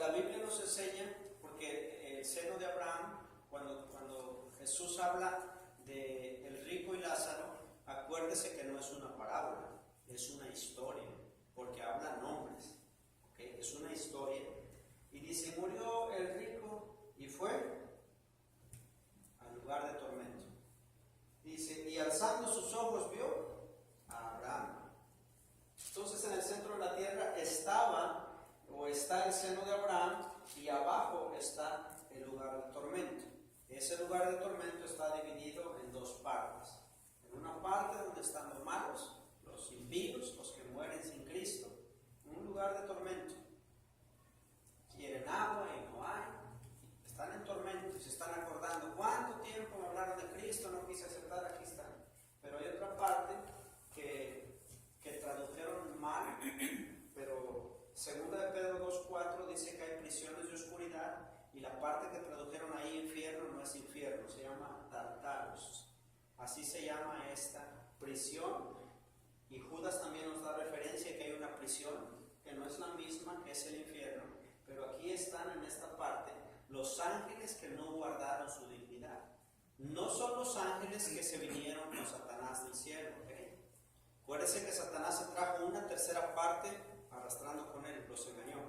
la Biblia nos enseña, porque el seno de Abraham, cuando Jesús habla del rico y Lázaro, acuérdese que no es una parábola, es una historia, porque habla nombres, ¿okay? Es una historia. Y dice, murió el rico y fue al lugar de tormento. Dice, y alzando sus ojos vio a Abraham. Entonces en el centro de la tierra está el seno de Abraham, y abajo está el lugar de tormento. Ese lugar de tormento está dividido en dos partes. En una parte donde están los malos, los impíos, los que mueren sin Cristo, un lugar de tormento. Quieren agua y no hay, están en tormento y se están acordando, ¿cuánto tiempo me hablaron de Cristo? No quise aceptar, aquí están. Pero hay otra parte que tradujeron mal, pero 2 de Pedro 2:4 dice que hay prisiones de oscuridad, y la parte que tradujeron ahí infierno no es infierno, se llama Tartaros. Así se llama esta prisión, y Judas también nos da referencia que hay una prisión que no es la misma, que es el infierno, pero aquí están en esta parte los ángeles que no guardaron su dignidad. No son los ángeles que se vinieron con Satanás del cielo, ¿okay? Acuérdense que Satanás se trajo una tercera parte arrastrando con él, los engañó.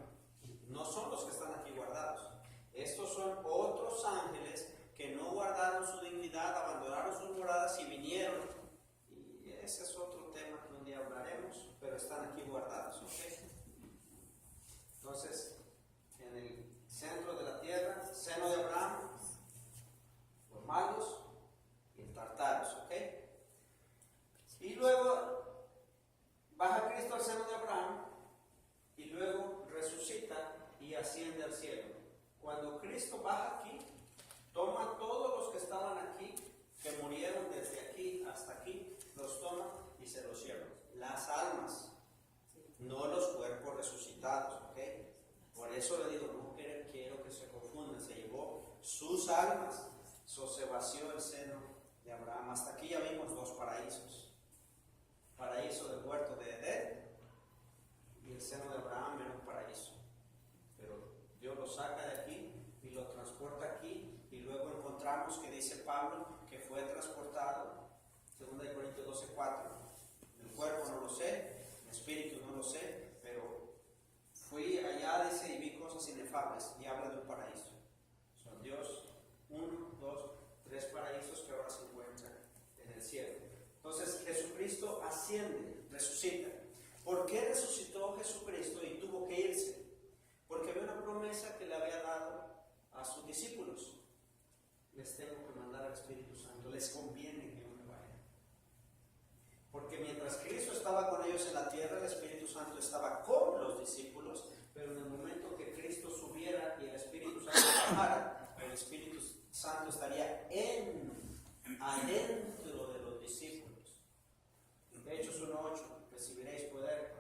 No son los que están aquí guardados. Estos son otros ángeles que no guardaron su dignidad, abandonaron sus moradas y vinieron. Y ese es otro tema que un día hablaremos, pero están aquí guardados, ¿ok? Entonces, en el centro de la tierra, seno de Abraham, los malos y el Tartaros, ¿ok? Y luego baja Cristo al seno de Abraham y luego resucita y asciende al cielo. Cuando Cristo baja aquí, toma todos los que estaban aquí, que murieron desde aquí hasta aquí, los toma y se los lleva. Las almas, no los cuerpos resucitados, ¿ok? Por eso le digo, no quiero que se confundan, se llevó sus almas, se vació el seno de Abraham. Hasta aquí ya vimos dos paraísos. Paraíso del huerto de Edén y el seno de Abraham era un paraíso. Pero Dios lo saca de aquí y lo transporta aquí, y luego encontramos que dice Pablo que fue transportado, 2 Corintios 12:4. El cuerpo no lo sé, el espíritu no lo sé, pero fui allá, dice, y vi cosas inefables, y habla de un paraíso. Son Dios, 1, 2, 3 paraísos que ahora se encuentran en el cielo. Entonces Jesucristo asciende, resucita. ¿Por qué resucitó Jesucristo y tuvo que irse? Porque había una promesa que le había dado a sus discípulos. Les tengo que mandar al Espíritu Santo, les conviene que yo me vaya. Porque mientras Cristo estaba con ellos en la tierra, el Espíritu Santo estaba con los discípulos, pero en el momento que Cristo subiera y el Espíritu Santo bajara, el Espíritu Santo estaría adentro de los discípulos. Hechos 1:8, recibiréis poder.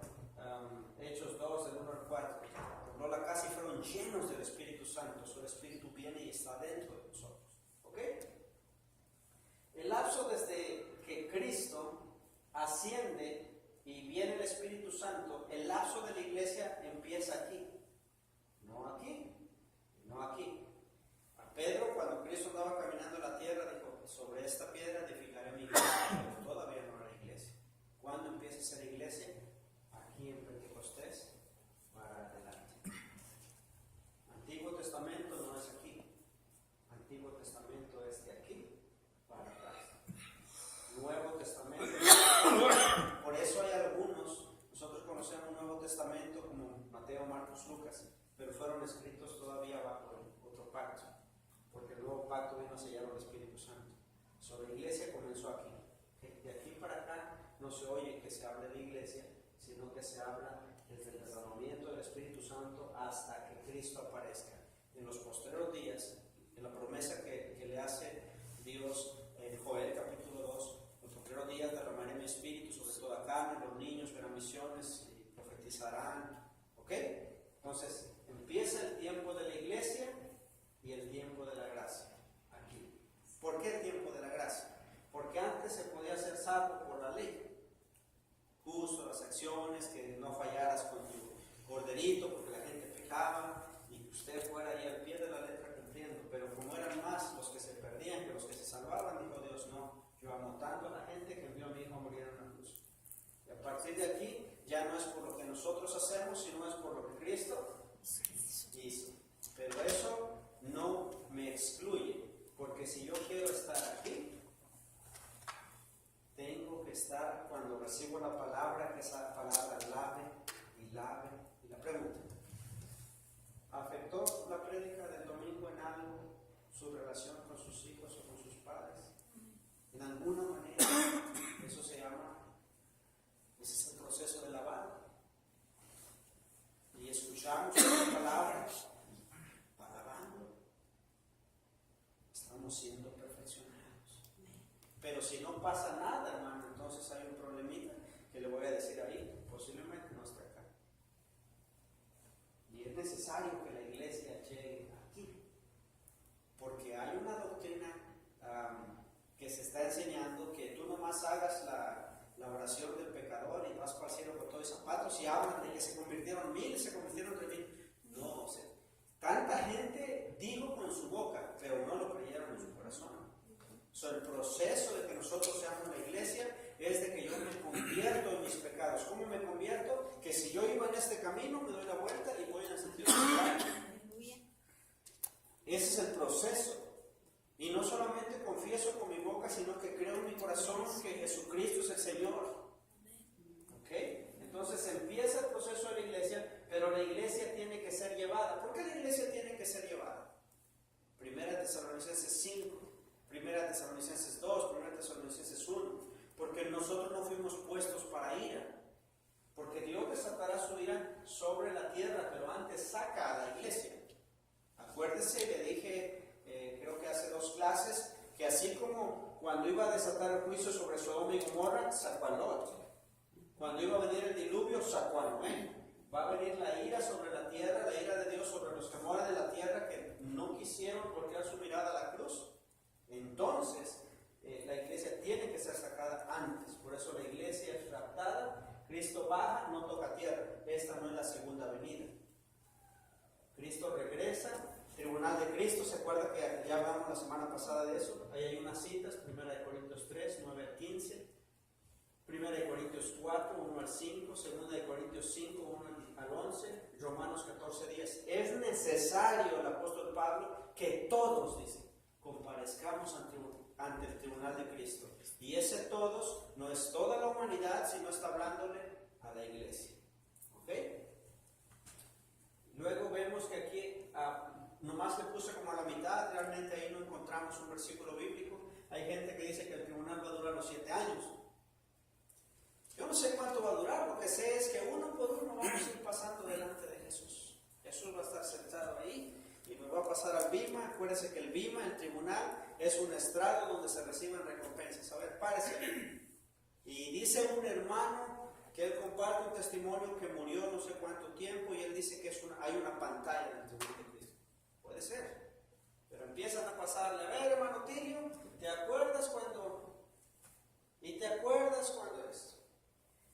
Hechos 2, del 1 al 4. Por la casa y fueron llenos del Espíritu Santo. Su Espíritu viene y está dentro de nosotros. ¿Ok? El lapso desde que Cristo asciende y viene el Espíritu Santo, el lapso de la iglesia empieza aquí. No aquí, no aquí. A Pedro, cuando Cristo andaba caminando la tierra, dijo, sobre esta piedra edificaré mi iglesia. Pero todavía no era iglesia. ¿Cuándo empieza a ser iglesia? Aquí en Pentecostés para adelante. Antiguo Testamento no es aquí. Antiguo Testamento es de aquí para atrás. Nuevo Testamento. Por eso hay algunos, nosotros conocemos un Nuevo Testamento como Mateo, Marcos, Lucas, pero fueron escritos todavía bajo otro pacto, porque el nuevo pacto vino a sellar al Espíritu Santo. Sobre la iglesia comenzó aquí. De aquí para acá no se oye que se hable de iglesia, sino que se habla desde el derramamiento del Espíritu Santo hasta que Cristo aparezca. En los posteriores días, en la promesa que le hace Dios en Joel capítulo 2, en los posteriores días derramaré mi espíritu sobre toda carne, los niños verán visiones y profetizarán. ¿Ok? Entonces, empieza el tiempo de la iglesia y el tiempo de la gracia. Aquí. ¿Por qué el tiempo de la gracia? Porque antes se podía ser salvo por la ley. Justo las acciones, que no fallaras con tu corderito porque la gente pecaba, y alguna manera. Eso se llama, ese es el proceso de lavado. Y escuchamos la palabra para lavando. Estamos siendo perfeccionados. Pero si no pasa nada, hermano, entonces hay un problemita que le voy a decir ahí, posiblemente no está acá. Y es necesario que la iglesia llegue aquí, porque hay una doctrina que se está enseñando que tú nomás hagas la oración del pecador y vas para el cielo con todos los zapatos y hablan de que se convirtieron 1000, se convirtieron 3000. No, o sea, tanta gente dijo con su boca, pero no lo creyeron en su corazón. El proceso de que nosotros seamos la iglesia es de que yo me convierto en mis pecados. ¿Cómo me convierto? Que si yo iba en este camino, me doy la vuelta y voy en el sentido contrario. Ese es el proceso. Y no solamente confieso con mi boca, sino que creo en mi corazón que Jesucristo es el Señor. ¿Ok? Entonces empieza el proceso de la iglesia, pero la iglesia tiene que ser llevada. ¿Por qué la iglesia tiene que ser llevada? Primera Tesalonicenses 5. Primera Tesalonicenses 2, Primera Tesalonicenses 1, porque nosotros no fuimos puestos para ira, porque Dios desatará su ira sobre la tierra, pero antes saca a la iglesia. Acuérdese, le dije, creo que hace 2 clases, que así como cuando iba a desatar el juicio sobre Sodoma y Gomorra, sacó a Lot. Cuando iba a venir el diluvio, sacó a Noé. Va a venir la ira sobre la tierra, la ira de Dios sobre los que moran de la tierra, que no quisieron voltear su mirada a la cruz. Entonces, la iglesia tiene que ser sacada antes. Por eso la iglesia es raptada. Cristo baja, no toca tierra. Esta no es la segunda venida. Cristo regresa. Tribunal de Cristo, ¿se acuerda que ya hablamos la semana pasada de eso? Ahí hay unas citas, 1 Corintios 3, 9 al 15, 1 Corintios 4, 1 al 5, 2 Corintios 5, 1 al 11, Romanos 14, 10. Es necesario, el apóstol Pablo, que todos, dice, comparezcamos ante el tribunal de Cristo. Y ese todos no es toda la humanidad, sino está hablándole a la iglesia. ¿Ok? Luego vemos que aquí, nomás le puse como a la mitad, realmente ahí no encontramos un versículo bíblico. Hay gente que dice que el tribunal va a durar los 7 años. Yo no sé cuánto va a durar, lo que sé es que uno por uno vamos a ir pasando delante de Jesús. Jesús va a estar sentado ahí. Y me voy a pasar al bima. Acuérdense que el bima, el tribunal, es un estrado donde se reciben recompensas. A ver, párese ahí. Y dice un hermano que él comparte un testimonio que murió no sé cuánto tiempo y él dice que hay una pantalla en el tribunal de Cristo. Puede ser. Pero empiezan a pasarle, a ver, hermano Tilio, ¿te acuerdas cuando? ¿Y te acuerdas cuando esto?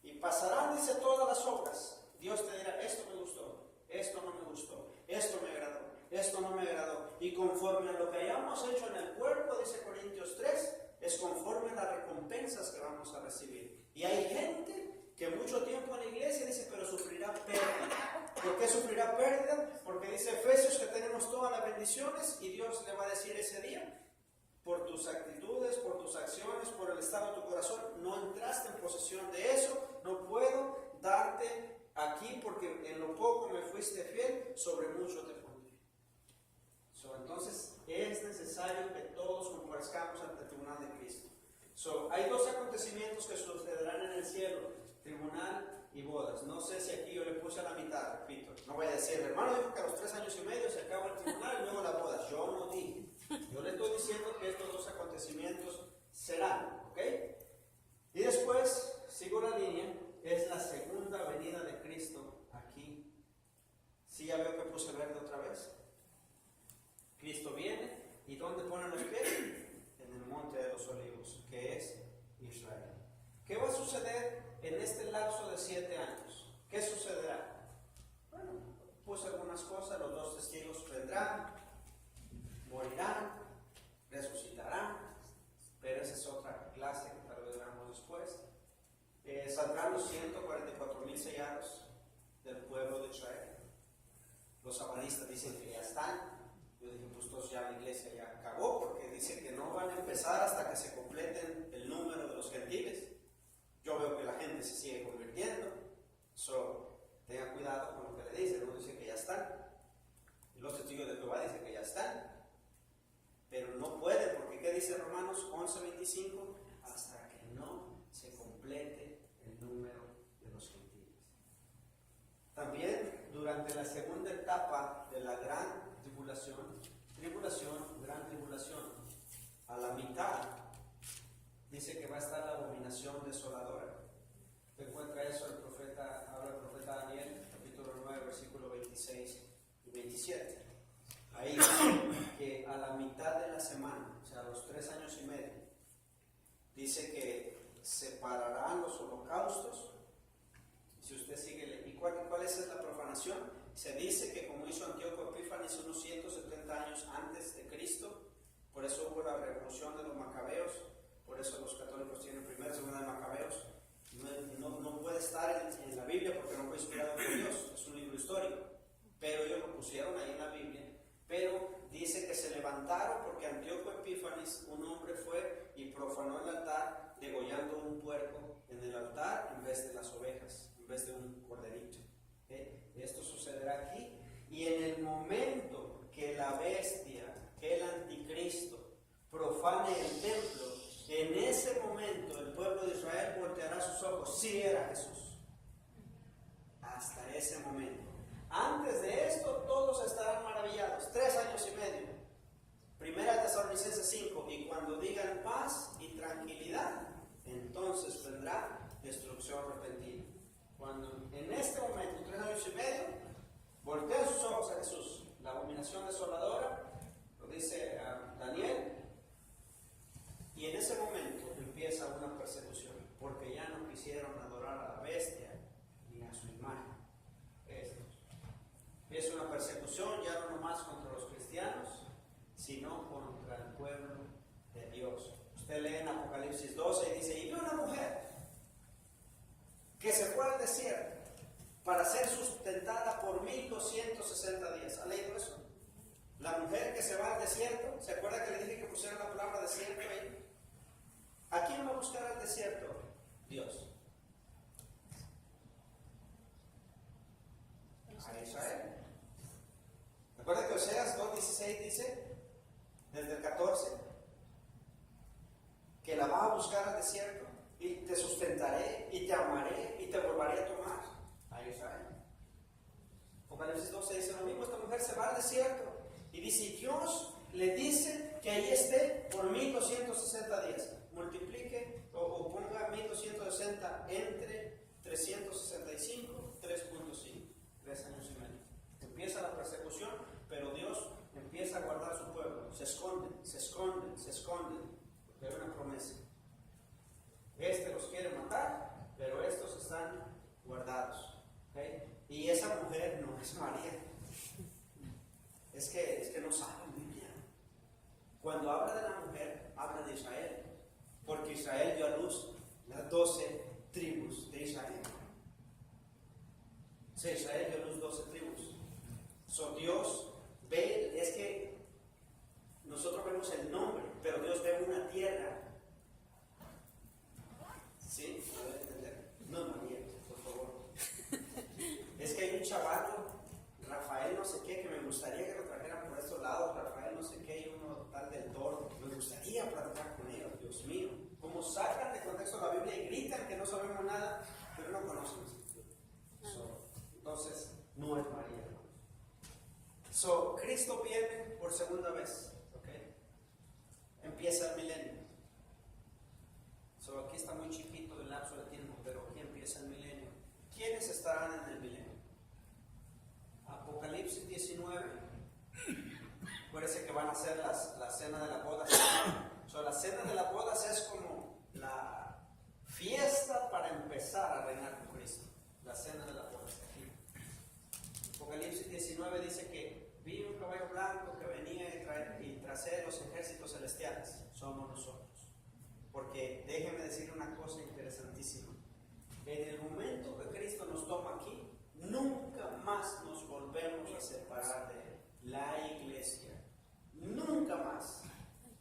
Y pasarán, dice, todas las obras. Dios te dirá, esto me gustó, esto no me gustó, esto me agradó, esto no me agradó. Y conforme a lo que hayamos hecho en el cuerpo, dice Corintios 3, es conforme a las recompensas que vamos a recibir. Y hay gente que mucho tiempo en la iglesia dice, pero sufrirá pérdida. ¿Por qué sufrirá pérdida? Porque dice Efesios que tenemos todas las bendiciones y Dios le va a decir ese día, por tus actitudes, por tus acciones, por el estado de tu corazón, no entraste en posesión de eso, no puedo darte aquí porque en lo poco me fuiste fiel, sobre mucho te pondré. Entonces es necesario que todos comparezcamos ante el tribunal de Cristo. Hay 2 acontecimientos que sucederán en el cielo, tribunal y bodas. No sé si aquí yo le puse a la mitad, repito. No voy a decir, el hermano dijo que a los 3 años y medio se acaba el tribunal y luego la boda. Yo no dije. Yo le estoy diciendo que estos 2 acontecimientos serán, ¿ok? Y después, sigo la línea, es la segunda venida de Cristo aquí. Sí, ya veo que puse verde otra vez. Cristo viene, ¿y dónde ponen los pies? En el monte de los olivos, que es Israel. ¿Qué va a suceder en este lapso de 7 años? ¿Qué sucederá? Bueno, puse algunas cosas, los 2 testigos vendrán, morirán, resucitarán, pero esa es otra clase que tal vez veamos después. Saldrán los 144,000 sellados del pueblo de Israel. Los abanistas dicen que ya están. Yo dije, pues entonces ya la iglesia ya acabó, porque dicen que no van a empezar hasta que se completen el número de los gentiles. Yo veo que la gente se sigue convirtiendo. Tengan cuidado con lo que le dicen. Uno dice que ya están. Y los testigos de Jehová dicen que ya están. Pero no pueden, porque ¿qué dice Romanos 11:25? etapa de la gran gran tribulación, a la mitad, dice que va a estar la abominación desoladora. Te encuentra eso habla el profeta Daniel, capítulo 9, versículo 26 y 27. Ahí dice que a la mitad de la semana, o sea, a los 3 años y medio, dice que separarán los holocaustos. Si usted sigue, ¿y cuál es la profanación? Se dice que como hizo Antíoco Epífanes unos 170 años antes de Cristo, por eso hubo la revolución de los macabeos, por eso los católicos tienen primera y segunda de Macabeos. No puede estar en la Biblia porque no fue inspirado por Dios, es un libro histórico, pero ellos lo pusieron ahí en la Biblia. Pero dice que se levantaron porque Antíoco Epífanes, un hombre, fue y profanó el altar degollando un puerco en el altar en vez de las ovejas, en vez de un corderito. Esto sucederá aquí, y en el momento que la bestia, que el anticristo, profane el templo, en ese momento el pueblo de Israel volteará sus ojos. Sí, era Jesús. Hasta ese momento. Antes de esto, todos estarán maravillados. 3 años y medio. Primera Tesalonicenses 5. Y cuando digan paz y tranquilidad, entonces vendrá destrucción repentina. Cuando en este momento, 3 años y medio, voltean sus ojos a Jesús. La abominación desoladora, lo dice Daniel. Y en ese momento empieza una persecución, porque ya no quisieron adorar a la bestia ni a su imagen. Empieza una persecución ya no nomás contra los cristianos, sino contra el pueblo de Dios. Usted lee en Apocalipsis 12 y dice, y vio una mujer que se fue al desierto para ser sustentada por 1260 días. ¿Ha leído eso? La mujer que se va al desierto, ¿se acuerda que le dije que pusiera la palabra desierto ahí? ¿A quién va a buscar al desierto? Dios. A Israel. ¿Recuerda que Oseas 2:16 dice, desde el 14, que la va a buscar al desierto y te sustentaré y te amaré y te volveré a tomar? A Israel. Apocalipsis 12 dice lo mismo. Esta mujer se va al desierto y dice, y Dios le dice que ahí esté por 1260 días. Multiplique o ponga 1260 entre 365, 3.5, 3 años y medio. Empieza la persecución, pero Dios empieza a guardar su pueblo. Se esconden, porque hay una promesa. Este los quiere matar, pero estos están guardados. ¿Okay? Y esa mujer no es María. Es que no sabe Biblia. Cuando habla de la mujer, habla de Israel. Porque Israel dio a luz las 12 tribus de Israel. Sí, Israel dio a luz 12 tribus. Dios ve, es que nosotros vemos el nombre, pero Dios ve una tierra. ¿Sí? ¿Puede entender? No, María, por favor. Es que hay un chaval, Rafael no sé qué, que me gustaría que lo trajeran por estos lados. Rafael no sé qué, y uno tal del Toro. Me gustaría platicar con ellos, Dios mío. Como sacan de contexto la Biblia y gritan que no sabemos nada, pero no conocen. Entonces, no es María. Cristo viene por segunda vez. ¿Okay? Empieza el milenio. Aquí está muy chiquito el lapso de tiempo, pero aquí empieza el milenio. ¿Quiénes estarán en el milenio? Apocalipsis 19. Acuérdense que van a ser la cena de la boda. La cena de las bodas es como la fiesta para empezar a reinar con Cristo. La cena de las bodas. Apocalipsis 19 dice que vi un caballo blanco que venía y tras él los ejércitos celestiales. Somos nosotros. Porque déjeme decir una cosa interesantísima. En el momento que Cristo nos toma aquí, nunca más nos volvemos a separar de Él. La iglesia. Nunca más.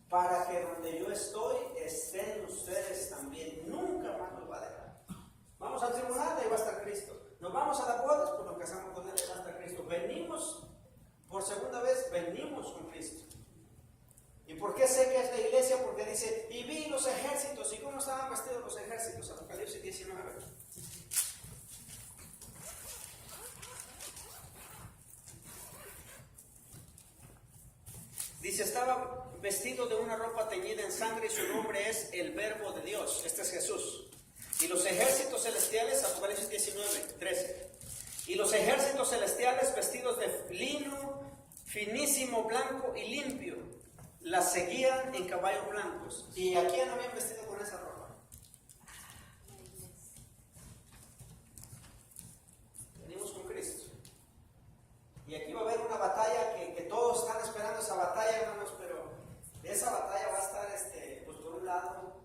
Para que donde yo estoy, estén ustedes también. Nunca más nos va a dejar. Vamos al tribunal, ahí va a estar Cristo. Nos vamos a las bodas, pues nos casamos con Él, ahí va a estar Cristo. Venimos, por segunda vez, venimos con Cristo. ¿Y por qué sé que es la iglesia? Porque dice, y vi los ejércitos. ¿Y cómo estaban vestidos los ejércitos? Apocalipsis 19. Dice, estaba vestido de una ropa teñida en sangre y su nombre es el Verbo de Dios. Este es Jesús. Y los ejércitos celestiales, Apocalipsis 19, 13. Y los ejércitos celestiales vestidos de lino finísimo, blanco y limpio, la seguían en caballos blancos. ¿Y a quién habían vestido con esa ropa? Venimos con Cristo. Y aquí va a haber una batalla que todos están esperando esa batalla, hermanos, pero esa batalla va a estar, pues por un lado,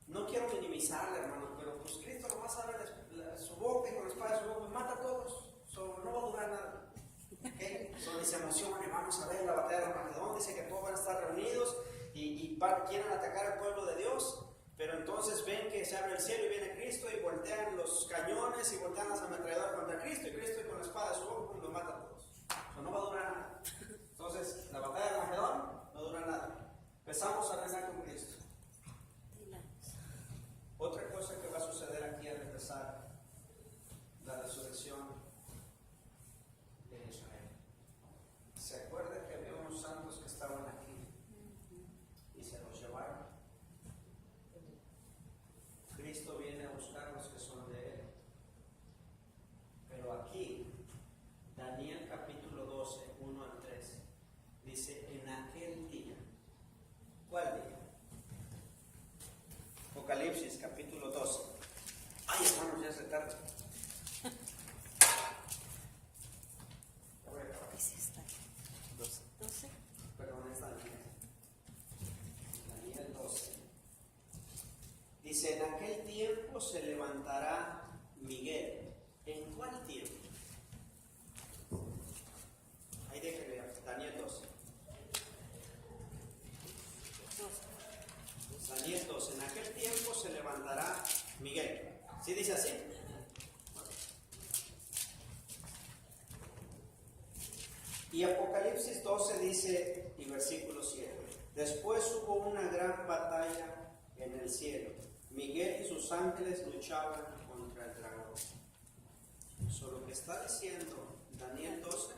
no quiero minimizarla, hermanos, pero pues Cristo nomás abre su boca y con la espada de su boca mata a todos, no va a durar nada. ¿Okay? Ni se emocionan y vamos a ver la batalla de Armagedón, dice que todos van a estar reunidos y quieren atacar al pueblo de Dios, pero entonces ven que se abre el cielo y viene Cristo y voltean los cañones y voltean las ametralladoras contra Cristo, y Cristo con la espada de su boca los mata a todos. No va a durar nada. Entonces, la batalla de Armagedón no dura nada. Empezamos a reinar con Cristo. Otra cosa que va a suceder aquí al empezar la resurrección de Israel. ¿Se acuerda que había unos santos que estaban aquí y se los llevaron? Cristo viene a buscar los que son de Él. Pero aquí, Daniel capítulo 12, 1 al 3, dice, en aquel día. ¿Cuál día? Apocalipsis capítulo 12. Ay, hermanos, ya se tarda. Perdón, es Daniel 12. Dice, en aquel tiempo se levantará Miguel. ¿En cuál tiempo? Ahí déjenme, Daniel 12. Daniel 12. En aquel tiempo se levantará Miguel. ¿Sí dice así? Y Apocalipsis 12 dice, y versículo 7, después hubo una gran batalla en el cielo. Miguel y sus ángeles luchaban contra el dragón. Lo que está diciendo Daniel 12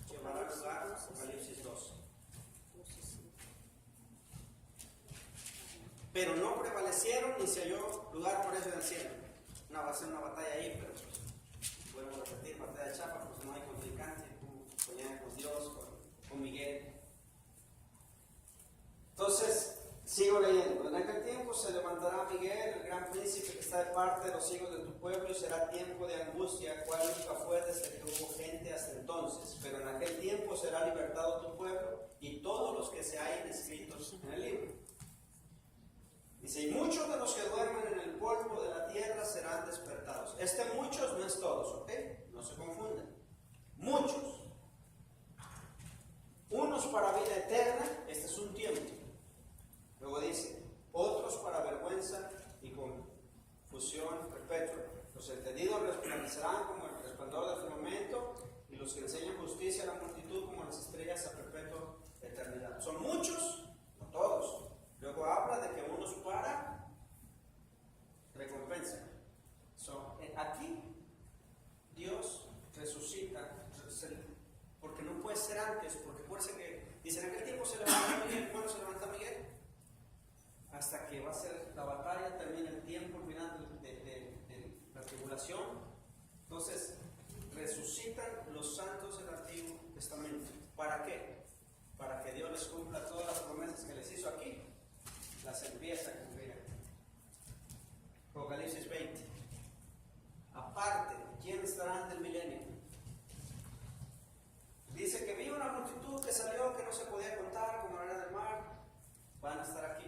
llevará lugar a Apocalipsis 12. Pero no prevalecieron ni se halló lugar por eso en el cielo. No, va a ser una batalla ahí, pero podemos repetir, batalla de chapa, porque no hay contrincante. Con Dios, con Miguel. Entonces, sigo leyendo. En aquel tiempo se levantará Miguel, el gran príncipe que está de parte de los hijos de tu pueblo, y será tiempo de angustia, cual nunca fue desde que hubo gente hasta entonces. Pero en aquel tiempo será libertado tu pueblo y todos los que se hayan escritos en el libro. Dice, y muchos de los que duermen en el polvo de la tierra serán despertados. Muchos no es todos, ¿ok? No se confunden. Muchos. Unos para vida eterna, este es un tiempo. Luego dice, otros para vergüenza y confusión perpetua. Los entendidos resplandecerán como el resplandor del firmamento, y los que enseñan justicia a la multitud como las estrellas a perpetua eternidad. Son muchos, no todos. Luego habla de que unos para recompensa. Aquí Dios resucita, porque no puede ser antes, porque puede ser que, dice, en aquel tiempo se levanta Miguel. ¿Cuándo se levanta Miguel? Hasta que va a ser la batalla, termina el tiempo, el final de la tribulación. Entonces, resucitan los santos del Antiguo Testamento. ¿Para qué? Para que Dios les cumpla todas las promesas que les hizo aquí, las empieza a cumplir. Apocalipsis 20. Aparte, ¿quién estará ante el milenio? Dice que vi una multitud que salió que no se podía contar como la arena del mar. Van a estar aquí.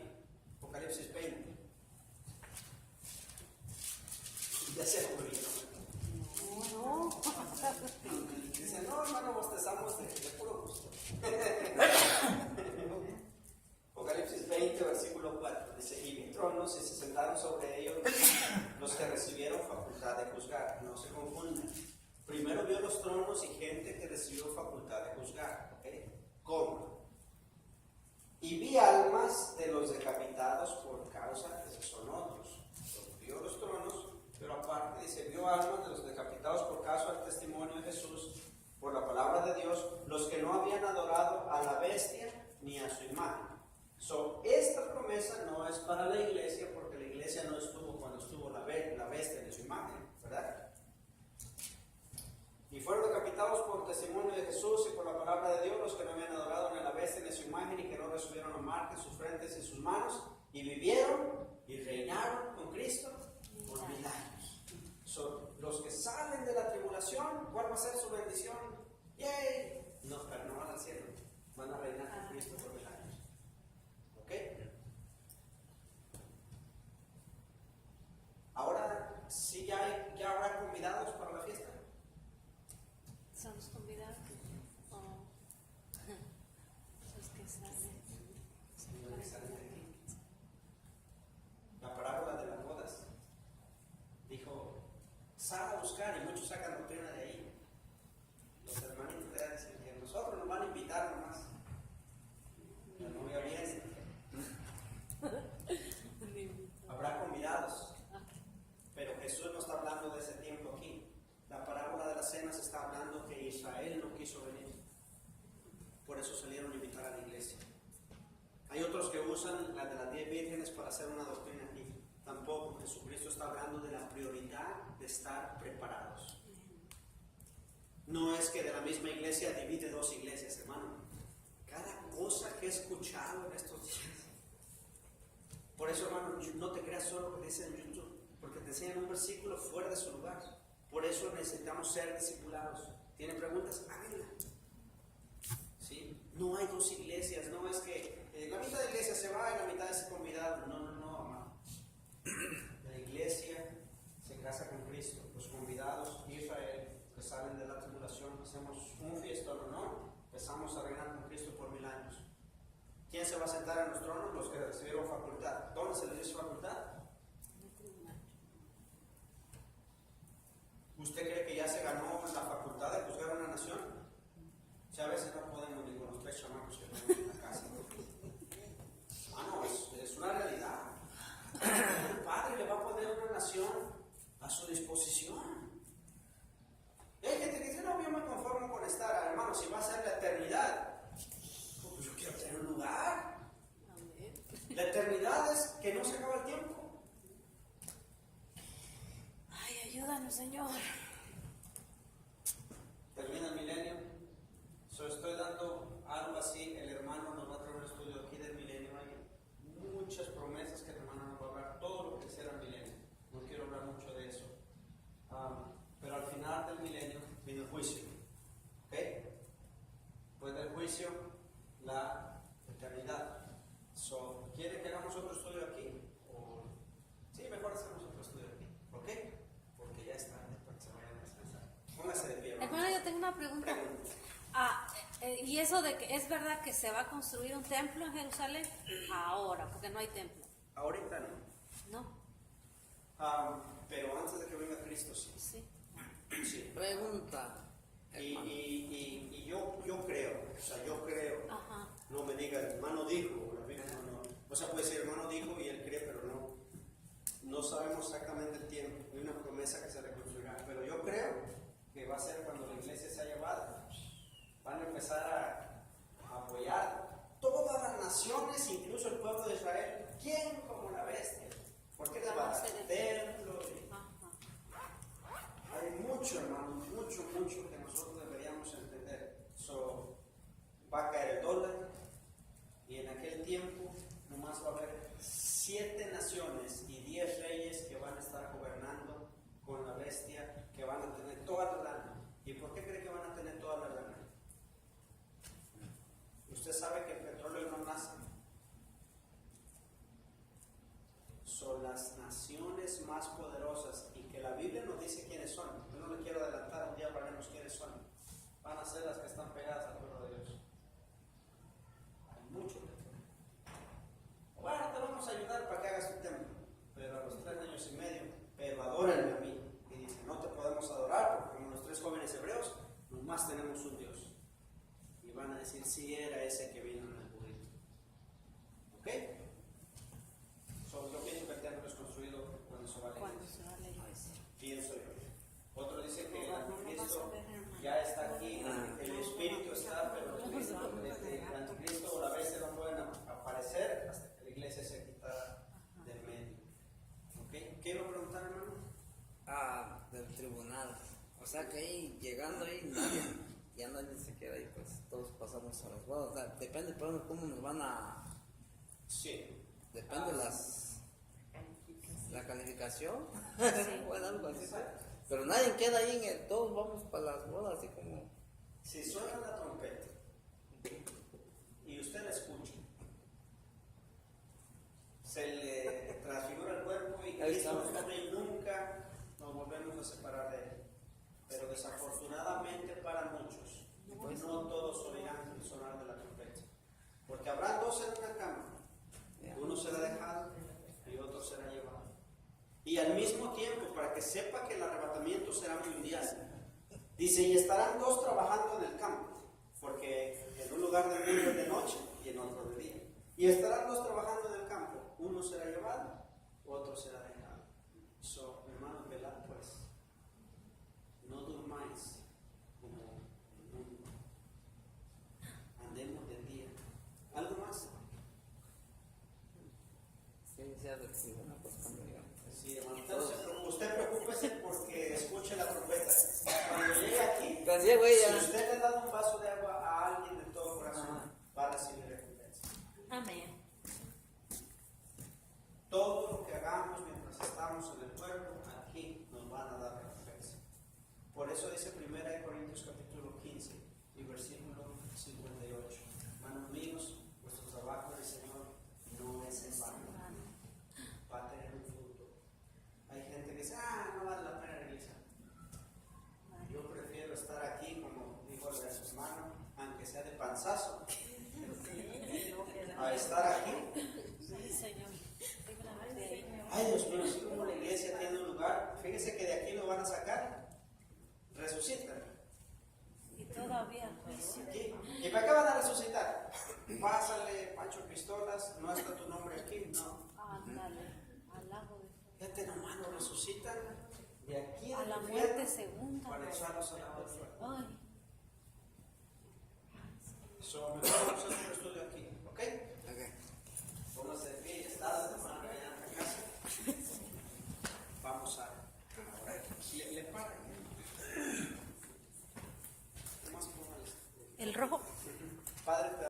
Apocalipsis 20. Ya se ocurrieron. No. Dice, no, hermano, bostezamos de puro gusto. Apocalipsis 20, versículo 4. Dice, y vi tronos y se sentaron sobre ellos los que recibieron facultad de juzgar. No se confundan. Primero vio los tronos y gente que recibió facultad de juzgar. ¿Okay? ¿Cómo? Y vi almas de los decapitados por causa, esos son otros. Vio los tronos, pero aparte dice, vio almas de los decapitados por causa del testimonio de Jesús, por la palabra de Dios, los que no habían adorado a a la bestia ni a su imagen. Esta promesa no es para la iglesia, porque la iglesia no estuvo cuando estuvo la bestia ni su imagen, ¿verdad? Y fueron decapitados por testimonio de Jesús y por la palabra de Dios los que no habían adorado ni a la bestia ni a su imagen y que no recibieron la marca en sus frentes y sus manos, y vivieron y reinaron con Cristo por 1000 años. Los que salen de la tribulación, ¿cuál va a ser su bendición? ¡Yay! No, pero no van al cielo, van a reinar con Cristo por 1000 años. ¿Ok? Ahora sí ya habrá convidados para la fiesta. ¿Son los convidados? ¿O los que salen? La parábola de las bodas dijo: sal a buscar, y muchos sacan doctrina de ahí. Los hermanitos de dicen que nosotros nos van a invitar nomás. La novia viene. Habrá convidados. Pero Jesús no está hablando de ese tiempo aquí. La parábola de las cenas está hablando que Israel no quiso venir. Por eso salieron a invitar a la iglesia. Hay otros que usan la de las 10 vírgenes para hacer una doctrina aquí. Tampoco. Jesucristo está hablando de la prioridad de estar preparados. No es que de la misma iglesia divide 2 iglesias, hermano. Cada cosa que he escuchado en estos días. Por eso, hermano, no te creas solo lo que dicen en YouTube, porque te enseñan un versículo fuera de su lugar. Por eso necesitamos ser discipulados. ¿Tienen preguntas? Háganla. ¿Sí? No hay 2 iglesias, no es que la mitad de la iglesia se va y la mitad es convidado. No, hermano. La iglesia se casa con Cristo. Los convidados, Israel, que salen de la tribulación, hacemos un fiestón, ¿no? Empezamos a reinar con Cristo por 1000 años. ¿Quién se va a sentar en los tronos? Los que recibieron facultad. ¿Dónde se les dio facultad? ¿Usted cree que ya se ganó la facultad de juzgar a una nación? O sea, a veces no podemos ni con los 3 chamacos que tenemos en la casa. No, es una realidad. El Padre le va a poner una nación a su disposición. Y hay gente que dice: no, yo me conformo con estar, hermano, si va a ser la eternidad. Pues yo quiero tener un lugar. La eternidad es que no se acaba el tiempo. Ay, ayúdanos, Señor. Termina el milenio. Estoy dando algo así. El hermano nos va a traer un estudio aquí del milenio. Hay muchas promesas que el hermano nos va a hablar. Todo lo que será el milenio. No quiero hablar mucho de eso. Pero al final del milenio viene el juicio. ¿Ok? Después del juicio, la eternidad. ¿Quiere que hagamos otro estudio aquí? Sí, mejor hacemos otro estudio aquí. ¿Ok? Porque ya está, para que se vayan a descansar. Póngase de pie. Hermano, yo tengo una pregunta. Y eso de que es verdad que se va a construir un templo en Jerusalén ahora, porque no hay templo. Ahorita no. ¿No? Pero antes de que venga Cristo, sí. Sí. Pregunta. Y yo creo, Ajá. no me diga hermano dijo, la Biblia no. O sea, puede decir hermano dijo y él cree, pero no sabemos exactamente el tiempo. Hay una promesa que se reconstruirá, pero yo creo que va a ser cuando la iglesia sea llevada. Van a empezar a apoyar todas las naciones, incluso el pueblo de Israel. ¿Quién como la bestia? ¿Por qué les va a dar el templo? Hay mucho, hermano, mucho que nosotros deberíamos entender. Va a caer el dólar, y en aquel tiempo nomás va a haber 7 naciones y 10 reyes que van a estar gobernando con la bestia, que van a tener toda la lana. ¿Y por qué cree que van a tener toda la lana? Usted sabe que el petróleo no nace. Son las naciones más poderosas, y que la Biblia nos dice quiénes son. Yo no le quiero adelantar, un día hablaremos quiénes son. Van a ser las que están pegadas al pueblo de Dios. Hay mucho petróleo. Bueno, te vamos a ayudar para que hagas tu templo, pero a los 3 años y medio, pero adórenme a mí. Y dice: no te podemos adorar, porque como los 3 jóvenes hebreos, nomás tenemos un Dios. Y van a decir: sí, era ese que vino en el burrito. ¿Ok? Yo pienso que el templo es construido cuando se va a la iglesia. Pienso yo. Otro dice que el Cristo ya está aquí, el Espíritu está, pero el Cristo desde sea que ahí, llegando ahí, ya nadie se queda ahí, pues todos pasamos a las bodas. O sea, depende, pero cómo nos van a... Sí. Depende la calificación, bueno, algo así. Pero nadie queda ahí, todos vamos para las bodas, así como... Si suena la trompeta y usted la escucha, se le transfigura el cuerpo y Cristo nos tome y nunca nos volvemos a separar de él. Pero desafortunadamente para muchos, no todos oirán el sonar de la trompeta. Porque habrá dos en una cama, uno será dejado y otro será llevado. Y al mismo tiempo, para que sepa que el arrebatamiento será mundial, dice, y estarán dos trabajando en el campo, porque en un lugar del mundo es de noche y en otro de día. Y estarán dos trabajando en el campo, uno será llevado, otro será dejado. So, hermanos, velad pues, no durmáis como el mundo. Andemos de día. ¿Algo más? Sí, sea de una pues cuando digamos. Sí, hermano. Entonces, usted preocúpese porque escuche la trompeta. Cuando llegue aquí, Pues sí, güey, ya. si usted le da un vaso de agua a alguien de todo corazón, va a recibir recompensa. Amén. Todo lo que hagamos mientras estamos en el cuerpo, aquí nos van a dar recompensa. Por eso dice 1 Corintios capítulo 15 y versículo 58. Hermanos míos, vuestro trabajo en el Señor no es en vano. Va a tener un fruto. Hay gente que dice, no vale la pena la iglesia. Yo prefiero estar aquí, como dijo el hermano, aunque sea de panzazo, a estar aquí. Sí, Señor. Ay, Dios mío, si como la iglesia tiene un lugar, fíjese que de aquí lo van a sacar, resucitan. Y todavía juicio. Aquí. ¿Y para qué van a resucitar? Pásale, Pancho Pistolas, no está tu nombre aquí, no. Ándale, al lago de Fíjate nomás, lo resucitan de aquí a la del muerte infierno segunda. para echarlos al lago del fuego. Ay. So, mejor vamos a hacer un estudio aquí, ¿ok?